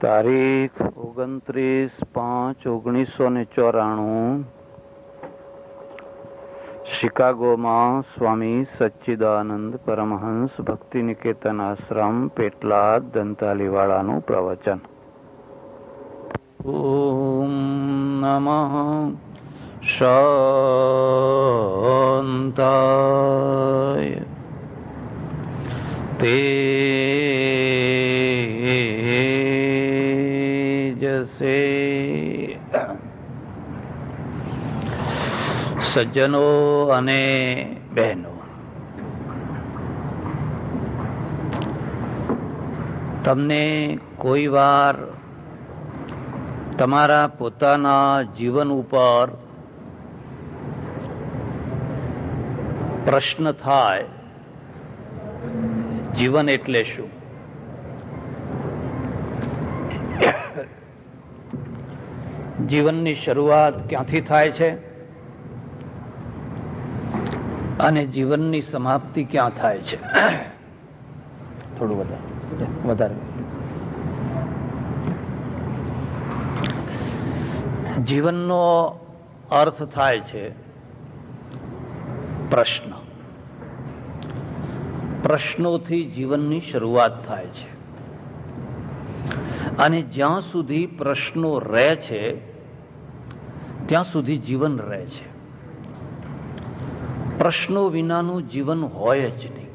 તારીખ 29/5/1994 શિકાગોમાં સ્વામી સચ્ચિદાનંદ પરમહંસ ભક્તિ નિકેતન આશ્રમ પેટલાદ દંતાલીવાળાનું પ્રવચન. ઓમ નમઃ શાંતાય તેજસે સજ્જનો અને બહેનો, તમને કોઈ વાર તમારા પોતાના જીવન ઉપર પ્રશ્ન થાય, જીવન એટલે શું? જીવનની શરૂઆત ક્યાંથી થાય છે અને જીવનની સમાપ્તિ ક્યાં થાય છે? થોડું વધારે. જીવનનો અર્થ થાય છે પ્રશ્ન. પ્રશ્નોથી જીવનની શરૂઆત થાય છે અને જ્યાં સુધી પ્રશ્નો રહે છે ત્યાં સુધી જીવન રહે છે. પ્રશ્નો વિનાનું જીવન હોય જ નહીં.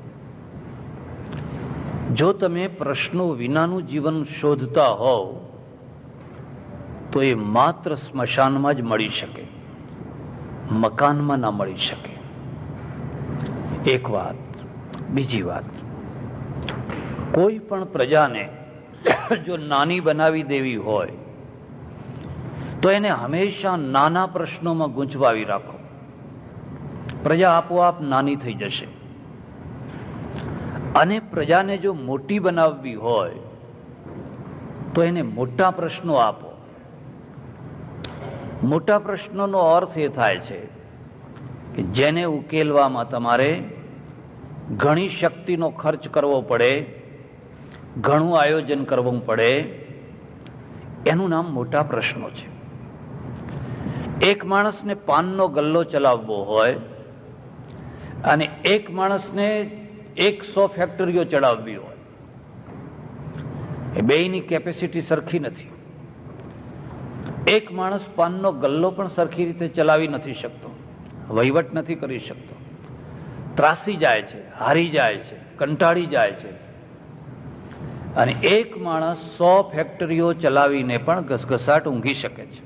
જો તમે પ્રશ્નો વિનાનું જીવન શોધતા હોવ તો એ માત્ર સ્મશાનમાં જ મળી શકે, મકાનમાં ના મળી શકે. એક વાત. બીજી વાત, કોઈ પણ પ્રજાને જો નાની બનાવી દેવી હોય તો એને હંમેશા નાના પ્રશ્નોમાં ગૂંચવાવી રાખો. પ્રજા આપોઆપ નાની થઈ જશે. અને પ્રજાને જો મોટી બનાવવી હોય તો એને મોટા પ્રશ્નો આપો. મોટા પ્રશ્નોનો અર્થ એ થાય છે કે જેને ઉકેલવામાં તમારે ઘણી શક્તિનો ખર્ચ કરવો પડે, ઘણું આયોજન કરવું પડે. એનું નામ મોટા પ્રશ્નો છે. એક માણસને પાનનો ગલ્લો ચલાવવો હોય અને એક માણસને 100 ફેક્ટરીઓ ચડાવવી હોય, એ બેયની કેપેસિટી સરખી નથી. એક માણસ પાનનો ગલ્લો પણ સરખી રીતે ચલાવી નથી શકતો, વહીવટ નથી કરી શકતો, ત્રાસી જાય છે, હારી જાય છે, કંટાળી જાય છે. અને એક માણસ 100 ફેક્ટરીઓ ચલાવીને પણ ઘસઘસાટ ઊંઘી શકે છે.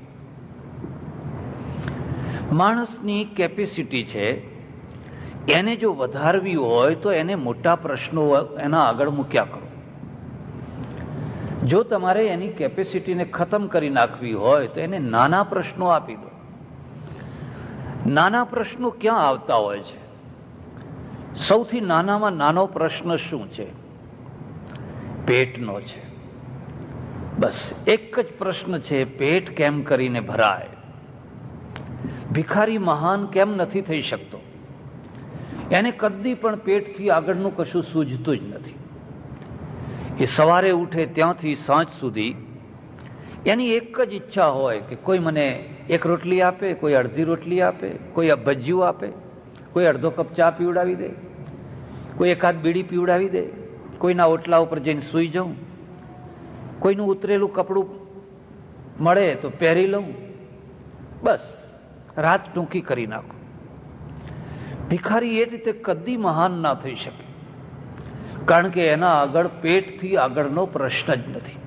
માણસની કેપેસિટી છે, એને જો વધારવી હોય તો એને મોટા પ્રશ્નો એના આગળ મૂક્યા કરો. જો તમારે એની કેપેસિટીને ખતમ કરી નાખવી હોય તો એને નાના પ્રશ્નો આપી દો. નાના પ્રશ્નો ક્યાં આવતા હોય છે? સૌથી નાનામાં નાનો પ્રશ્ન શું છે? પેટનો છે. બસ એક જ પ્રશ્ન છે, પેટ કેમ કરીને ભરાય? ભિખારી મહાન કેમ નથી થઈ શકતો? એને કદી પણ પેટથી આગળનું કશું સૂઝતું જ નથી. એ સવારે ઉઠે ત્યાંથી સાંજ સુધી એની એક જ ઈચ્છા હોય કે કોઈ મને એક રોટલી આપે, કોઈ અડધી રોટલી આપે, કોઈ ભજીયું આપે, કોઈ અડધો કપ ચા પીવડાવી દે, કોઈ એકાદ બીડી પીવડાવી દે, કોઈના ઓટલા ઉપર જઈને સૂઈ જાઉં, કોઈનું ઉતરેલું કપડું મળે તો પહેરી લઉં, બસ રાત ટૂંકી કરી નાખો. ભિખારી એ રીતે કદી મહાન ના થઈ શકે, કારણ કે એના આગળ પેટથી આગળનો પ્રશ્ન જ નથી.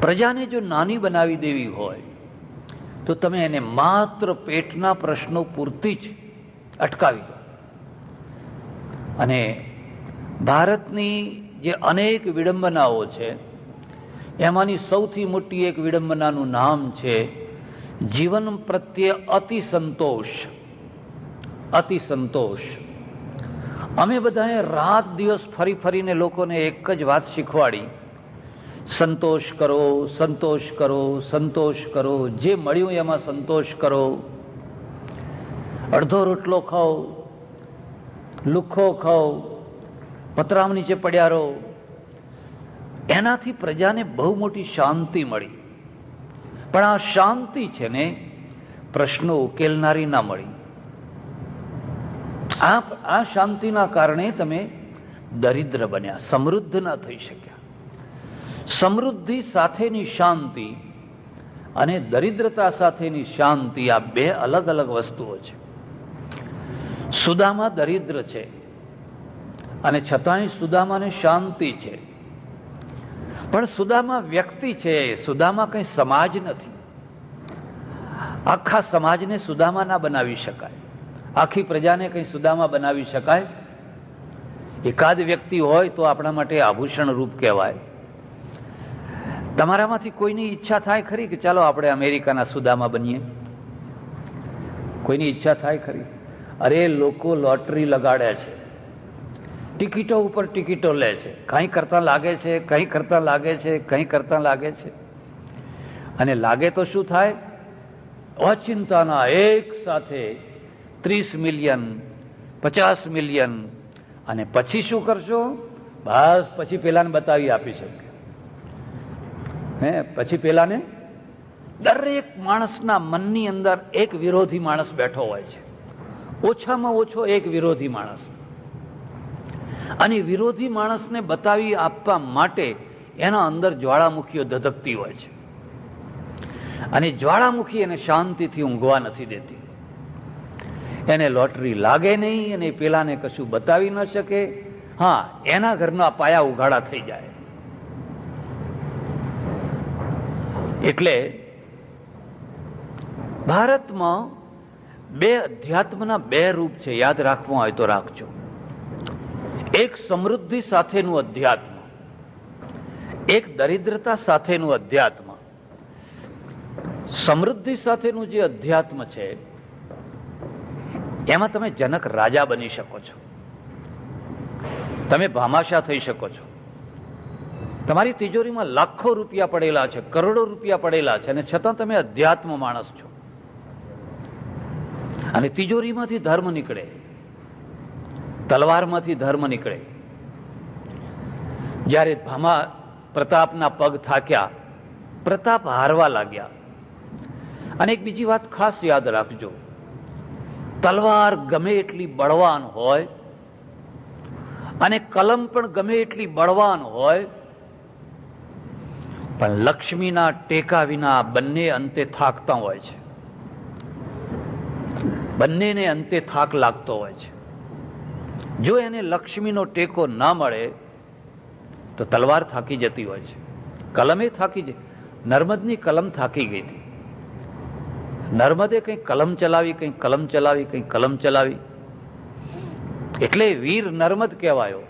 પ્રજાને જો નાની બનાવી દેવી હોય તો તમે એને માત્ર પેટના પ્રશ્નો પૂરતી જ અટકાવી દો. અને ભારતની જે અનેક વિડંબનાઓ છે એમાંની સૌથી મોટી એક વિડંબનાનું નામ છે જીવન પ્રત્યે અતિ સંતોષ. અતિ સંતોષ. અમે બધાએ રાત દિવસ ફરી ફરીને લોકોને એક જ વાત શીખવાડી, સંતોષ કરો, સંતોષ કરો, સંતોષ કરો, જે મળ્યું એમાં સંતોષ કરો. અડધો રોટલો ખાઓ, લુખ્ખો ખાઓ, પતરામ નીચે પડ્યા રહો, એનાથી પ્રજાને બહુ મોટી શાંતિ મળી. પણ આ શાંતિ છે ને પ્રશ્નો ઉકેલનારી ના મળી. આ શાંતિના કારણે તમે દરિદ્ર બન્યા, સમૃદ્ધ ના થઈ શક્યા. સમૃદ્ધિ સાથેની શાંતિ અને દરિદ્રતા સાથેની શાંતિ આ બે અલગ અલગ વસ્તુઓ છે. સુદામા દરિદ્ર છે અને છતાંય સુદામાને શાંતિ છે. પણ સુદામા વ્યક્તિ છે, સુદામા કઈ સમાજ નથી. આખા સમાજને સુદામા ના બનાવી શકાય, આખી પ્રજાને કઈ સુદામા બનાવી શકાય. એકાદ વ્યક્તિ હોય તો આપણા માટે આભૂષણ રૂપ કહેવાય. તમારામાંથી કોઈની ઈચ્છા થાય ખરી કે ચાલો આપણે અમેરિકાના સુદામા બનીએ? કોઈની ઈચ્છા થાય ખરી? અરે લોકો લોટરી લગાડે છે, ટિકિટો ઉપર ટિકિટો લે છે, કંઈ કરતા લાગે છે, કંઈ કરતા લાગે છે, કંઈ કરતા લાગે છે. અને લાગે તો શું થાય? અચિંતાના એક સાથે 30 મિલિયન 50 મિલિયન. અને પછી શું કરશો? બસ પછી પેલાને બતાવી આપી શકે. પછી પેલાને, દરેક માણસના મનની અંદર એક વિરોધી માણસ બેઠો હોય છે, ઓછામાં ઓછો એક વિરોધી માણસ. અને વિરોધી માણસને બતાવી આપવા માટે એના અંદર જ્વાળામુખીઓ ધધકતી હોય છે. અને જ્વાળામુખી એને શાંતિથી ઊંઘવા નથી દેતી. એને લોટરી લાગે નહીં અને પેલાને કશું બતાવી ન શકે. હા, એના ઘરના પાયા ઉઘાડા થઈ જાય. એટલે ભારતમાં બે અધ્યાત્મના બે રૂપ છે, યાદ રાખવું હોય તો રાખજો. એક સમૃદ્ધિ સાથેનું અધ્યાત્મ, એક દરિદ્રતા સાથેનું અધ્યાત્મ. સમૃદ્ધિ સાથેનું જે અધ્યાત્મ છે એમાં તમે જનક રાજા બની શકો છો, તમે ભામાશા થઈ શકો છો. તમારી તિજોરીમાં લાખો રૂપિયા પડેલા છે, કરોડો રૂપિયા પડેલા છે, અને છતાં તમે અધ્યાત્મ માણસ છો. અને તિજોરીમાંથી ધર્મ નીકળે, તલવારમાંથી ધર્મ નીકળે. જ્યારે ભામા પ્રતાપના પગ થાક્યા, પ્રતાપ હારવા લાગ્યા. અને એક બીજી વાત ખાસ યાદ રાખજો, તલવાર ગમે એટલી બળવાન હોય અને કલમ પણ ગમે એટલી બળવાન હોય, પણ લક્ષ્મીના ટેકા વિના બંને અંતે થાકતા હોય છે. બંનેને અંતે થાક લાગતો હોય છે. જો એને લક્ષ્મીનો ટેકો ના મળે તો તલવાર થાકી જતી હોય છે, કલમે થાકી જાય. નર્મદની કલમ થાકી ગઈ હતી. નર્મદે કંઈક કલમ ચલાવી, કંઈક કલમ ચલાવી, કંઈક કલમ ચલાવી, એટલે વીર નર્મદ કહેવાયો.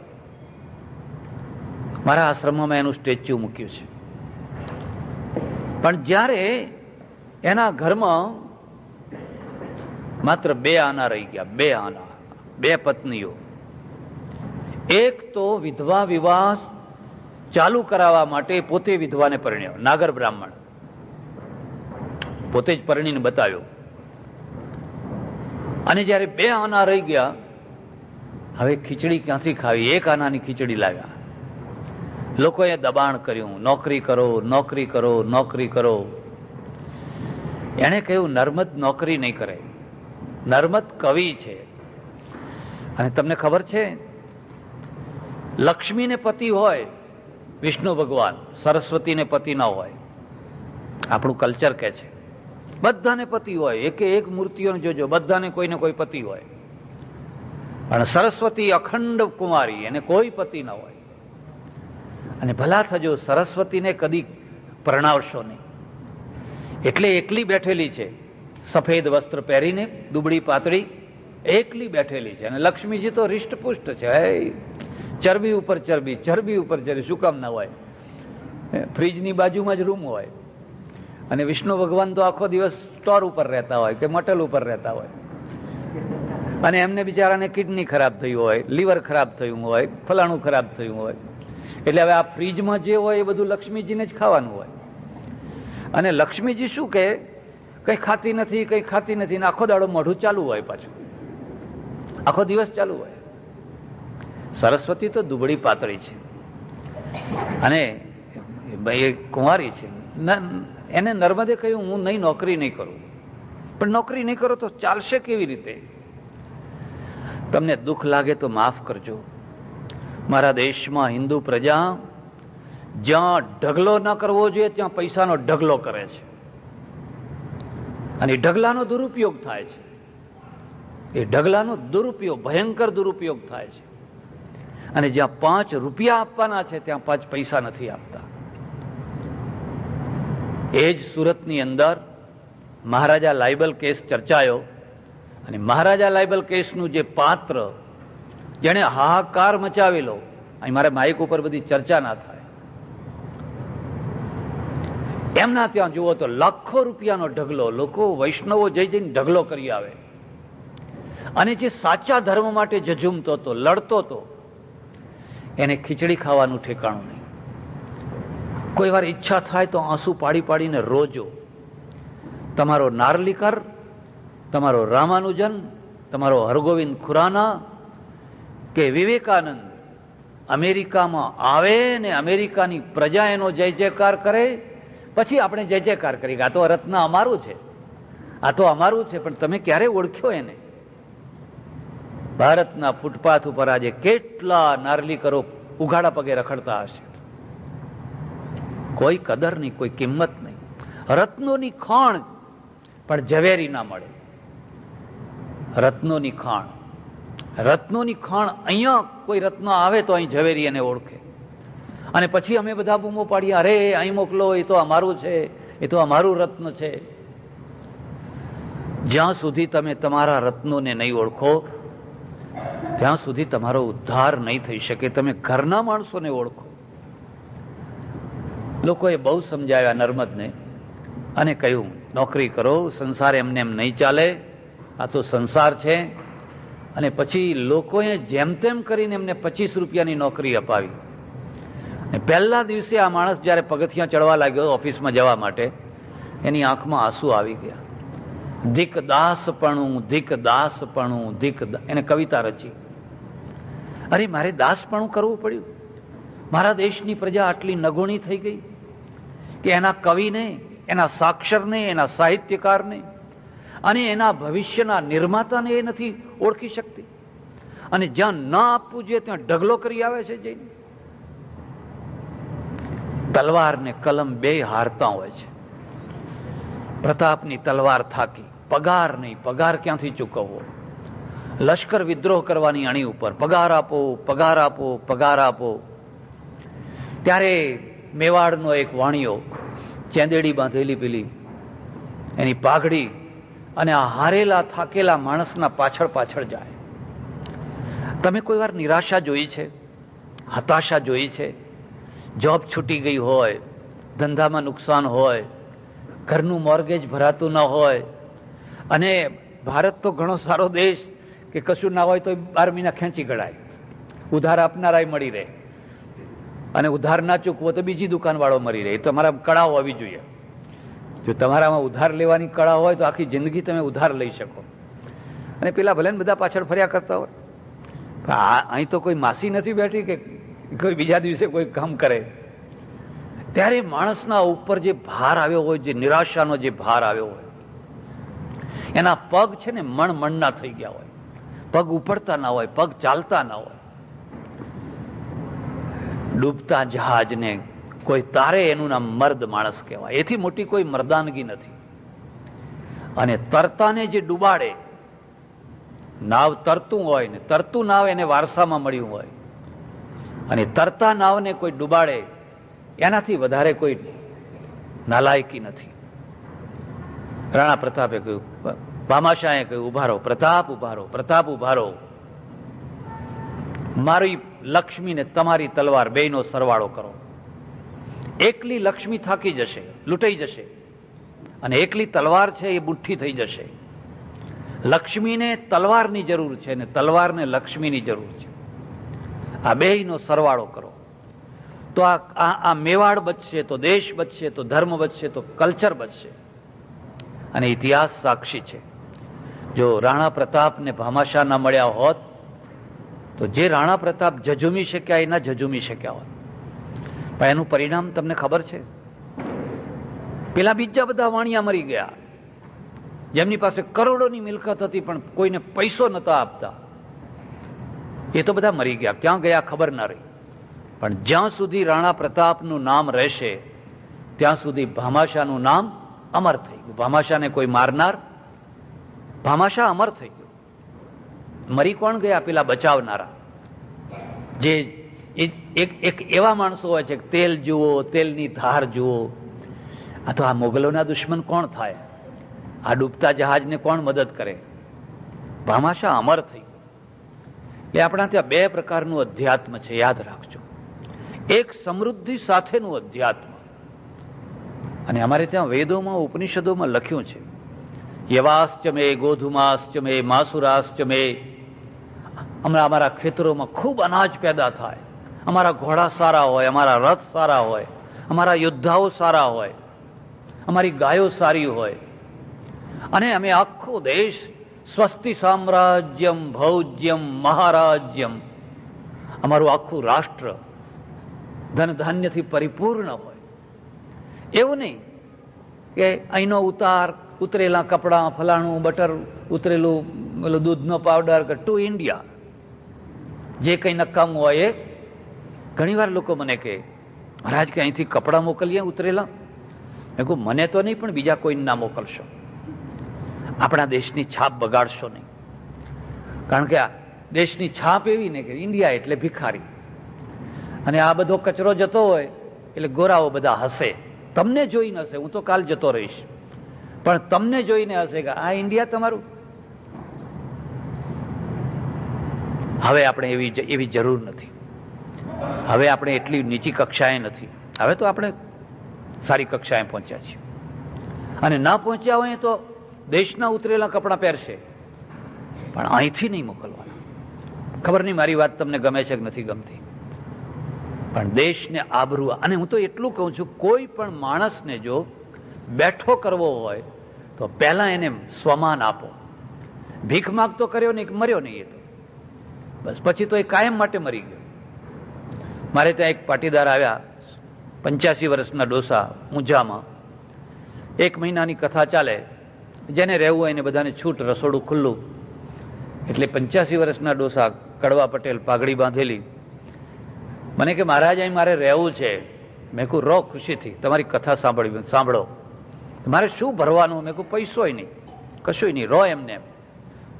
મારા આશ્રમમાં મેં એનું સ્ટેચ્યુ મૂક્યું છે. પણ જ્યારે એના ઘરમાં માત્ર 2 આના રહી ગયા, 2 આના, 2 પત્નીઓ. એક તો વિધવા વિવાહ ચાલુ કરાવવા માટે પોતે વિધવાને પરણ્યો, નાગર બ્રાહ્મણ, પોતે જ પરણીને બતાવ્યો. અને જ્યારે 2 આના રહી ગયા, હવે ખીચડી ક્યાંથી ખાવી? 1 આનાની ખીચડી લાવ્યા. લોકોએ દબાણ કર્યું, નોકરી કરો, નોકરી કરો, નોકરી કરો. એણે કહ્યું નર્મદ નોકરી નહીં કરે, નર્મદ કવિ છે. અને તમને ખબર છે, લક્ષ્મીને પતિ હોય વિષ્ણુ ભગવાન, સરસ્વતીને પતિ ન હોય. આપણું કલ્ચર કહે છે બધાને પતિ હોય, એકે એક મૂર્તિઓને જોજો, બધાને કોઈને કોઈ પતિ હોય. પણ સરસ્વતી અખંડ કુમારી, એને કોઈ પતિ ન હોય. અને ભલા થજો, સરસ્વતીને કદી પરણાવશો નહીં. એટલે એકલી બેઠેલી છે, સફેદ વસ્ત્ર પહેરીને, દુબળી પાતળી, એકલી બેઠેલી છે. અને લક્ષ્મીજી તો હૃષ્ટપુષ્ટ છે, ચરબી ઉપર ચરબી, ચરબી ઉપર ચરબી. શું કામ ના હોય? ફ્રીજની બાજુમાં જ રૂમ હોય. અને વિષ્ણુ ભગવાન તો આખો દિવસ સ્ટોર ઉપર રહેતા હોય કે મટલ ઉપર રહેતા હોય. અને એમને બિચારાને કિડની ખરાબ થઈ હોય, લીવર ખરાબ થયું હોય, ફલાણું ખરાબ થયું હોય. એટલે હવે આ ફ્રીજમાં જે હોય એ બધું લક્ષ્મીજીને જ ખાવાનું હોય. અને લક્ષ્મીજી શું કહે? કંઈ ખાતી નથી, કંઈ ખાતી નથી, ને આખો દાડો મોઢું ચાલુ હોય, પાછું આખો દિવસ ચાલુ હોય. સરસ્વતી તો દુબળી પાતળી છે. અને ભાઈ એ કુંવારી છે, એને નર્મદે કહ્યું હું નહીં નોકરી નહીં કરું. પણ નોકરી નહીં કરો તો ચાલશે કેવી રીતે? તમને દુઃખ લાગે તો માફ કરજો. મારા દેશમાં હિન્દુ પ્રજા જ્યાં ઢગલો ન કરવો જોઈએ ત્યાં પૈસાનો ઢગલો કરે છે, અને ઢગલાનો દુરુપયોગ થાય છે. એ ઢગલાનો દુરુપયોગ, ભયંકર દુરુપયોગ થાય છે. અને જ્યાં 5 રૂપિયા આપવાના છે ત્યાં 5 પૈસા નથી આપતા. એ જ સુરતની અંદર મહારાજા લાયબલ કેસ ચર્ચાયો, અને મહારાજા લાયબલ કેસનું જે પાત્ર જેણે હાહાકાર મચાવેલો, અહીં મારે માઇક ઉપર બધી ચર્ચા ના થાય, એમના ત્યાં જુઓ તો લાખો રૂપિયાનો ઢગલો, લોકો વૈષ્ણવો જઈ જઈને ઢગલો કરી આવે. અને જે સાચા ધર્મ માટે ઝઝૂમતો હતો, લડતો હતો, એને ખીચડી ખાવાનું ઠેકાણું નહીં. કોઈ વાર ઈચ્છા થાય તો આંસુ પાડી પાડીને રોજો. તમારો નાર્લીકર, તમારો રામાનુજન, તમારો હરગોવિંદ ખુરાના કે વિવેકાનંદ અમેરિકામાં આવે ને અમેરિકાની પ્રજા એનો જય જયકાર કરે, પછી આપણે જય જયકાર કરીએ કે આ તો રત્ન અમારું છે, આ તો અમારું છે. પણ તમે ક્યારે ઓળખ્યો એને? ભારતના ફૂટપાથ ઉપર આજે કેટલા નાર્લીકરો ઉઘાડા પગે રખડતા હશે. કોઈ કદર નહીં, કોઈ કિંમત નહીં. રત્નોની ખાણ પણ ઝવેરી ના મળે. રત્નોની ખાણ, રત્નોની ખાણ, અહીંયા કોઈ રત્ન આવે તો અહીં ઝવેરી એને ઓળખે. અને પછી અમે બધા બૂમો પાડીએ, અરે અહીં મોકલો, એ તો અમારું છે, એ તો અમારું રત્ન છે. જ્યાં સુધી તમે તમારા રત્નોને નહીં ઓળખો ત્યાં સુધી તમારો ઉદ્ધાર નહીં થઈ શકે. તમે ઘરના માણસોને ઓળખો. લોકોએ બહુ સમજાવ્યા નર્મદને અને કહ્યું નોકરી કરો, સંસાર એમને એમ નહીં ચાલે, આ તો સંસાર છે. અને પછી લોકોએ જેમ તેમ કરીને એમને 25 રૂપિયાની નોકરી અપાવી. પહેલા દિવસે આ માણસ જ્યારે પગથિયાં ચડવા લાગ્યો ઓફિસમાં જવા માટે, એની આંખમાં આંસુ આવી ગયા. ધીક દાસપણું, ધીક દાસપણું, ધીક. એને કવિતા રચી. અરે મારે દાસપણું કરવું પડ્યું. મારા દેશની પ્રજા આટલી નગુણી થઈ ગઈ કે એના કવિને, એના સાક્ષરને, એના સાહિત્યકારને અને એના ભવિષ્યના નિર્માતાને એ નથી ઓળખી શકતી. અને જ્યાં ન આપવું જોઈએ ત્યાં ઢગલો કરી આવે છે જઈને. તલવાર ને કલમ બે હારતા હોય છે. પ્રતાપની તલવાર થાકી, પગાર નહીં, પગાર ક્યાંથી ચૂકવવો? લશ્કર વિદ્રોહ કરવાની અણી ઉપર પગાર આપો, પગાર આપો, પગાર આપો. ત્યારે મેવાડનો એક વાણિયો, ચેંદેડી બાંધેલી પેલી એની પાઘડી, અને આ હારેલા થાકેલા માણસના પાછળ પાછળ જાય. તમે કોઈ વાર નિરાશા જોઈ છે? હતાશા જોઈ છે? જોબ છૂટી ગઈ હોય, ધંધામાં નુકસાન હોય, ઘરનું મોર્ગેજ ભરાતું ન હોય, અને ભારત તો ઘણો સારો દેશ કે કશું ના હોય તો 12 મહિના ખેંચી કઢાય, ઉધાર આપનારાય મળી રહે, અને ઉધાર ના ચૂકવો તો બીજી દુકાનવાળો મળી રહે. તમારા કળા હોવી જોઈએ. જો તમારામાં ઉધાર લેવાની કળા હોય તો આખી જિંદગી તમે ઉધાર લઈ શકો. અને પેલા ભલે બધા પાછળ ફર્યા કરતા હોય. અહીં તો કોઈ માસી નથી બેઠી કે કોઈ બીજા દિવસે કોઈ કામ કરે. ત્યારે માણસના ઉપર જે ભાર આવ્યો હોય, જે નિરાશાનો જે ભાર આવ્યો હોય, એના પગ છે ને મણના થઈ ગયા હોય, પગ ઉપડતા ના હોય, પગ ચાલતા ના હોય. ડૂબતા જહાજને કોઈ તારે એનું નામ મર્દ માણસ કહેવાય. એથી મોટી કોઈ મર્દાનગી નથી. અને તરતાને જે ડૂબાડે, નાવ તરતું હોય ને તરતું નાવ એને વારસામાં મળ્યું હોય, અને તરતા નાવને કોઈ ડૂબાડે, એનાથી વધારે કોઈ નાલાયકી નથી. રાણા પ્રતાપે કહ્યું, ભામાશાહે કહ્યું, ઉભારો પ્રતાપ, ઉભારો પ્રતાપ, ઉભારો. મારી લક્ષ્મી ને તમારી તલવાર બેયનો સરવાળો કરો. એકલી લક્ષ્મી થાકી જશે, લૂંટાઈ જશે, અને એકલી તલવાર છે એ બુઠ્ઠી થઈ જશે. લક્ષ્મીને તલવારની જરૂર છે ને તલવારને લક્ષ્મીની જરૂર છે. આ બેયનો સરવાળો કરો તો આ મેવાડ બચશે, તો દેશ બચશે, તો ધર્મ બચશે, તો કલ્ચર બચશે. અને ઇતિહાસ સાક્ષી છે. જો રાણા પ્રતાપને ભામાશાહ ના મળ્યા હોત તો જે રાણા પ્રતાપ ઝઝૂમી શક્યા એ ના ઝઝૂમી શક્યા હોત. પણ એનું પરિણામ તમને ખબર છે? પેલા બીજા બધા વાણિયા મરી ગયા, જેમની પાસે કરોડોની મિલકત હતી પણ કોઈને પૈસો નતા આપતા, એ તો બધા મરી ગયા. ક્યાં ગયા ખબર ના રહી. પણ જ્યાં સુધી રાણા પ્રતાપનું નામ રહેશે ત્યાં સુધી ભામાશાહનું નામ અમર થઈ ગયું. ભામાશાહને કોઈ મારનાર, ભામાશાહ અમર થઈ ગયો. મરી કોણ ગયા? પેલા બચાવનારા. જે એક એવા માણસો હોય છે, તેલ જુઓ, તેલની ધાર જુઓ. આ તો આ મોગલોના દુશ્મન કોણ થાય? આ ડૂબતા જહાજને કોણ મદદ કરે? ભામાશાહ અમર થઈ ગયો. એટલે આપણા ત્યાં બે પ્રકારનું અધ્યાત્મ છે, યાદ રાખજો. એક સમૃદ્ધિ સાથેનું અધ્યાત્મ, અને અમારે ત્યાં વેદોમાં, ઉપનિષદોમાં લખ્યું છે, યવાશ્ચ મે ગોધુમાશ્ચ મે માસુરાશ્ચ મે. હમણાં અમારા ખેતરોમાં ખૂબ અનાજ પેદા થાય, અમારા ઘોડા સારા હોય, અમારા રથ સારા હોય, અમારા યોદ્ધાઓ સારા હોય, અમારી ગાયો સારી હોય, અને અમે આખો દેશ સ્વસ્તિ સામ્રાજ્યમ ભૌજ્યમ મહારાજ્યમ, અમારું આખું રાષ્ટ્ર ધન ધાન્યથી પરિપૂર્ણ હોય. એવું નહીં કે અહીંનો ઉતરેલા કપડાં, ફલાણું બટર, ઉતરેલું દૂધનો પાવડર, કે ટુ ઇન્ડિયા જે કંઈ નકામું હોય. એ ઘણી વાર લોકો મને કહે, મહારાજ કે અહીંથી કપડાં મોકલીએ ઉતરેલા. મેં કહું મને તો નહીં, પણ બીજા કોઈને ના મોકલશો. આપણા દેશની છાપ બગાડશો નહીં. કારણ કે આ દેશની છાપ એવી ને કે ઇન્ડિયા એટલે ભિખારી, અને આ બધો કચરો જતો હોય એટલે ગોરાઓ બધા હસે. તમને જોઈને હશે, હું તો કાલ જતો રહીશ, પણ તમને જોઈને હશે કે આ ઇન્ડિયા તમારું. હવે આપણે એવી જરૂર નથી. હવે આપણે એટલી નીચી કક્ષાએ નથી. હવે તો આપણે સારી કક્ષાએ પહોંચ્યા છીએ, અને ના પહોંચ્યા હોય તો દેશના ઉતરેલા કપડાં પહેરશે, પણ અહીંથી નહીં મોકલવાના. ખબર નહીં મારી વાત તમને ગમે છે કે નથી ગમતી, પણ દેશને આબરૂ. અને હું તો એટલું કહું છું, કોઈ પણ માણસને જો બેઠો કરવો હોય તો પહેલા એને સ્વમાન આપો. ભીખ માગતો કર્યો નહીં, મર્યો નહીં, એ તો બસ પછી તો એ કાયમ માટે મરી ગયો. મારે ત્યાં એક પાટીદાર આવ્યા, 85 વર્ષના ડોસા, ઊંઝામાં. 1 મહિનાની કથા ચાલે, જેને રહેવું હોય એને બધાને છૂટ, રસોડું ખુલ્લું. એટલે 85 વર્ષના ડોસા, કડવા પટેલ, પાઘડી બાંધેલી, મને કે મહારાજ અહીં મારે રહેવું છે. મેં કહું રહો ખુશીથી, તમારી કથા સાંભળો. મારે શું ભરવાનું? મેં કહું પૈસોય નહીં, કશું નહીં, રહો એમને એમ.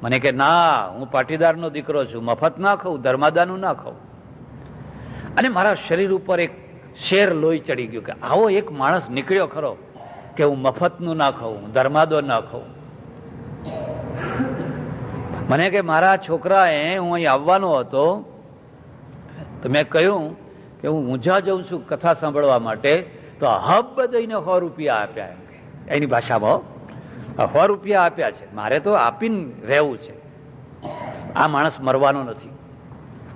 મને કે ના, હું પાટીદારનો દીકરો છું, મફત ના ખાઉં, ધર્માદાનું ના ખાઉં. અને મારા શરીર ઉપર એક શેર લોહી ચડી ગયું કે આવો એક માણસ નીકળ્યો ખરો કે હું મફતનું ના ખાઉં, ધર્માદો ના ખાઉં. મને કે મારા છોકરાએ, હું અહીં આવવાનો હતો તો મેં કહ્યું કે હું ઊંઝા જઉં છું કથા સાંભળવા માટે, તો હબ દઈને 100 રૂપિયા આપ્યા. એની ભાષામાં 100 રૂપિયા આપ્યા છે. મારે તો આપીને રહેવું છે. આ માણસ મરવાનો નથી,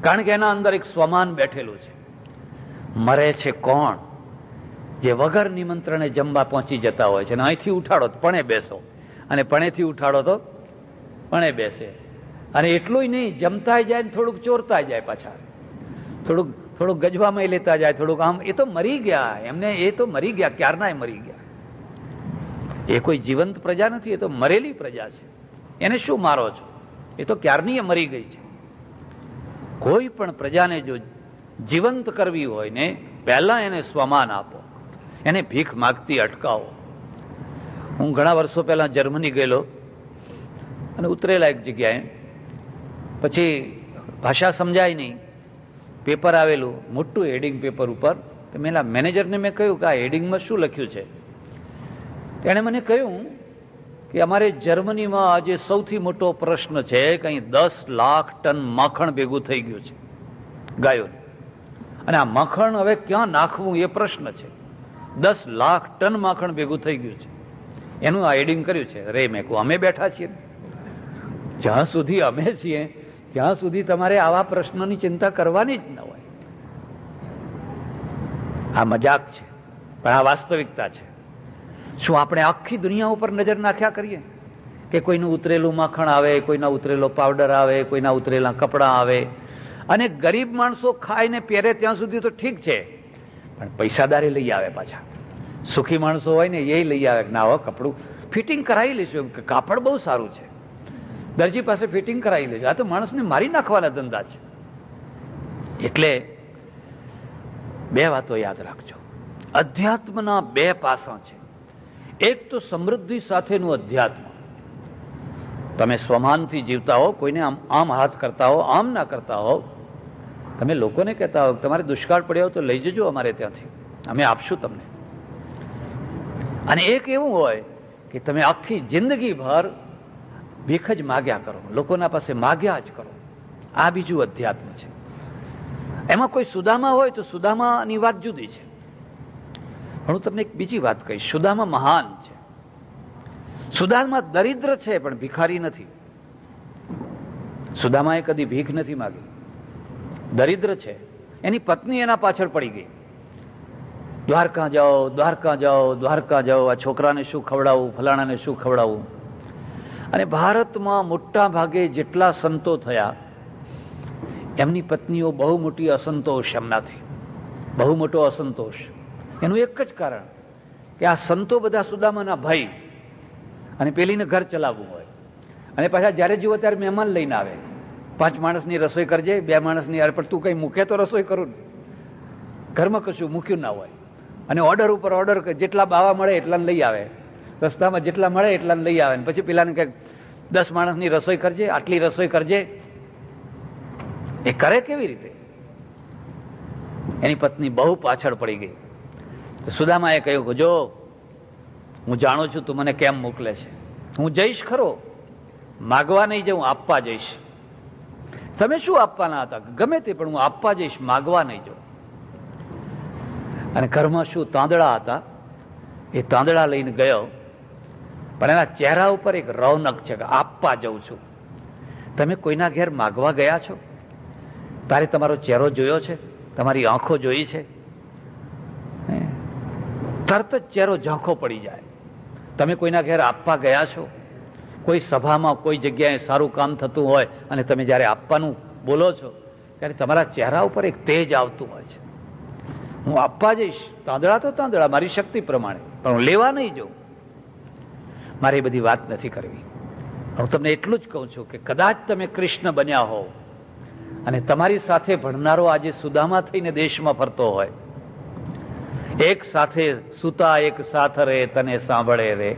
કારણ કે એના અંદર એક સ્વમાન બેઠેલું છે. મરે છે કોણ? જે વગર નિમંત્રણે જમવા પહોંચી જતા હોય છે. અને અહીંથી ઉઠાડો તો પણે બેસો, અને પણેથી ઉઠાડો તો પણે બેસે. અને એટલું નહીં, જમતા જાય ને થોડુંક ચોરતા જાય, પાછા થોડુંક ગજવામાં લેતા જાય, થોડુંક આમ. એ તો મરી ગયા, એમને એ તો મરી ગયા, ક્યારના એ મરી ગયા. એ કોઈ જીવંત પ્રજા નથી, એ તો મરેલી પ્રજા છે. એને શું મારો છો? એ તો ક્યારની એ મરી ગઈ છે. કોઈ પણ પ્રજાને જો જીવંત કરવી હોય ને, પહેલા એને સ્વમાન આપો, એને ભીખ માગતી અટકાવો. હું ઘણા વર્ષો પહેલા જર્મની ગયેલો અને ઉતરેલા એક જગ્યાએ, પછી ભાષા સમજાય નહીં, પેપર આવેલું મોટું હેડિંગ પેપર ઉપર. મેં મેનેજરને મેં કહ્યું કે આ હેડિંગમાં શું લખ્યું છે? એણે મને કહ્યું કે અમારે જર્મનીમાં આજે સૌથી મોટો પ્રશ્ન છે, કંઈ 10 લાખ ટન માખણ ભેગું થઈ ગયું છે ગાયોનું, અને આ માખણ હવે ક્યાં નાખવું એ પ્રશ્ન છે. 10 લાખ ટન માખણ ભેગું થઈ ગયું છે, એનું આ હેડિંગ કર્યું છે. રે મેં કહું અમે બેઠા છીએ, જ્યાં સુધી અમે છીએ ત્યાં સુધી તમારે આવા પ્રશ્નોની ચિંતા કરવાની જ ન હોય. આ મજાક છે, પણ આ વાસ્તવિકતા છે. શું આપણે આખી દુનિયા ઉપર નજર નાખ્યા કરીએ કે કોઈનું ઉતરેલું માખણ આવે, કોઈના ઉતરેલો પાવડર આવે, કોઈના ઉતરેલા કપડાં આવે, અને ગરીબ માણસો ખાઈને પહેરે ત્યાં સુધી તો ઠીક છે, પણ પૈસાદારે લઈ આવે પાછા. સુખી માણસો હોય ને એ લઈ આવે, ના હો કપડું ફિટિંગ કરાવી લઈશું, કે કાપડ બહુ સારું છે, દરજી પાસે ફિટિંગ કરાવી લેજો. આ તો માણસને મારી નાખવાના ધંધા છે. એટલે બે વાતો યાદ રાખજો. અધ્યાત્મના બે પાસા છે. એક તો સમૃદ્ધિ સાથેનું અધ્યાત્મ. તમે સ્વમાનથી જીવતા હો, કોઈને આમ હાથ કરતા હો, આમ ના કરતા હો. તમે લોકોને કહેતા હો તમારે દુષ્કાળ પડ્યો તો લઈ જજો અમારે ત્યાંથી, અમે આપશું તમને. અને એક એવું હોય કે તમે આખી જિંદગી ભર ભીખ જ માગ્યા કરો, લોકોના પાસે માગ્યા જ કરો. આ બીજું અધ્યાત્મ છે. એમાં કોઈ સુદામા હોય તો સુદામાની વાત જુદી છે. પણ હું તમને એક બીજી વાત કહીશ. સુદામા મહાન છે. સુદામા દરિદ્ર છે પણ ભિખારી નથી. સુદામાએ કદી ભીખ નથી માગી. દરિદ્ર છે. એની પત્ની એના પાછળ પડી ગઈ, દ્વારકા જાઓ, દ્વારકા જાઓ, દ્વારકા જાઓ, આ છોકરાને શું ખવડાવવું, ફલાણાને શું ખવડાવવું. અને ભારતમાં મોટા ભાગે જેટલા સંતો થયા એમની પત્નીઓ બહુ મોટી અસંતોષ એમનાથી, બહુ મોટો અસંતોષ. એનું એક જ કારણ કે આ સંતો બધા સુદામાના ભાઈ, અને પેલીને ઘર ચલાવવું હોય, અને પાછા જ્યારે જુઓ ત્યારે મહેમાન લઈને આવે. 5 માણસની રસોઈ કરજે, 2 માણસની. અરે પણ તું કંઈ મૂકે તો રસોઈ કરું, ઘરમાં કશું મૂક્યું ના હોય. અને ઓર્ડર ઉપર ઓર્ડર, જેટલા બાવા મળે એટલાને લઈ આવે, રસ્તામાં જેટલા મળે એટલાને લઈ આવે. પછી પેલાને કહે 10 માણસની રસોઈ કરજે, આટલી રસોઈ કરજે. એ કરે કેવી રીતે? એની પત્ની બહુ પાછળ પડી ગઈ. તો સુદામાએ કહ્યું કે જો હું જાણું છું તું મને કેમ મોકલે છે, હું જઈશ ખરો, માગવા નહીં જાઉં, આપવા જઈશ. તમે શું આપવાના હતા? ગમે તે, પણ હું આપવા જઈશ, માગવા નહીં જાઉં. અને ઘરમાં શું તાંદડા હતા, એ તાંદડા લઈને ગયો. પણ એના ચહેરા ઉપર એક રૌનક છે કે આપવા જઉં છું. તમે કોઈના ઘેર માગવા ગયા છો? તારે તમારો ચહેરો જોયો છે? તમારી આંખો જોઈ છે? તરત જ ચહેરો ઝાંખો પડી જાય. તમે કોઈના ઘેર આપવા ગયા છો? કોઈ સભામાં, કોઈ જગ્યાએ સારું કામ થતું હોય અને તમે જ્યારે આપવાનું બોલો છો ત્યારે તમારા ચહેરા ઉપર એક તેજ આવતું હોય છે. હું આપવા જઈશ, તાંદડા તો તાંદડા, મારી શક્તિ પ્રમાણે, પણ હું લેવા નહીં જાઉં. મારે એ બધી વાત નથી કરવી. હું તમને એટલું જ કહું છું કે કદાચ તમે કૃષ્ણ બન્યા હો અને તમારી સાથે ભણનારો આજે સુદામા થઈને દેશમાં ફરતો હોય, એક સાથે સૂતા એક સાથ રે તને સાંભળે રે,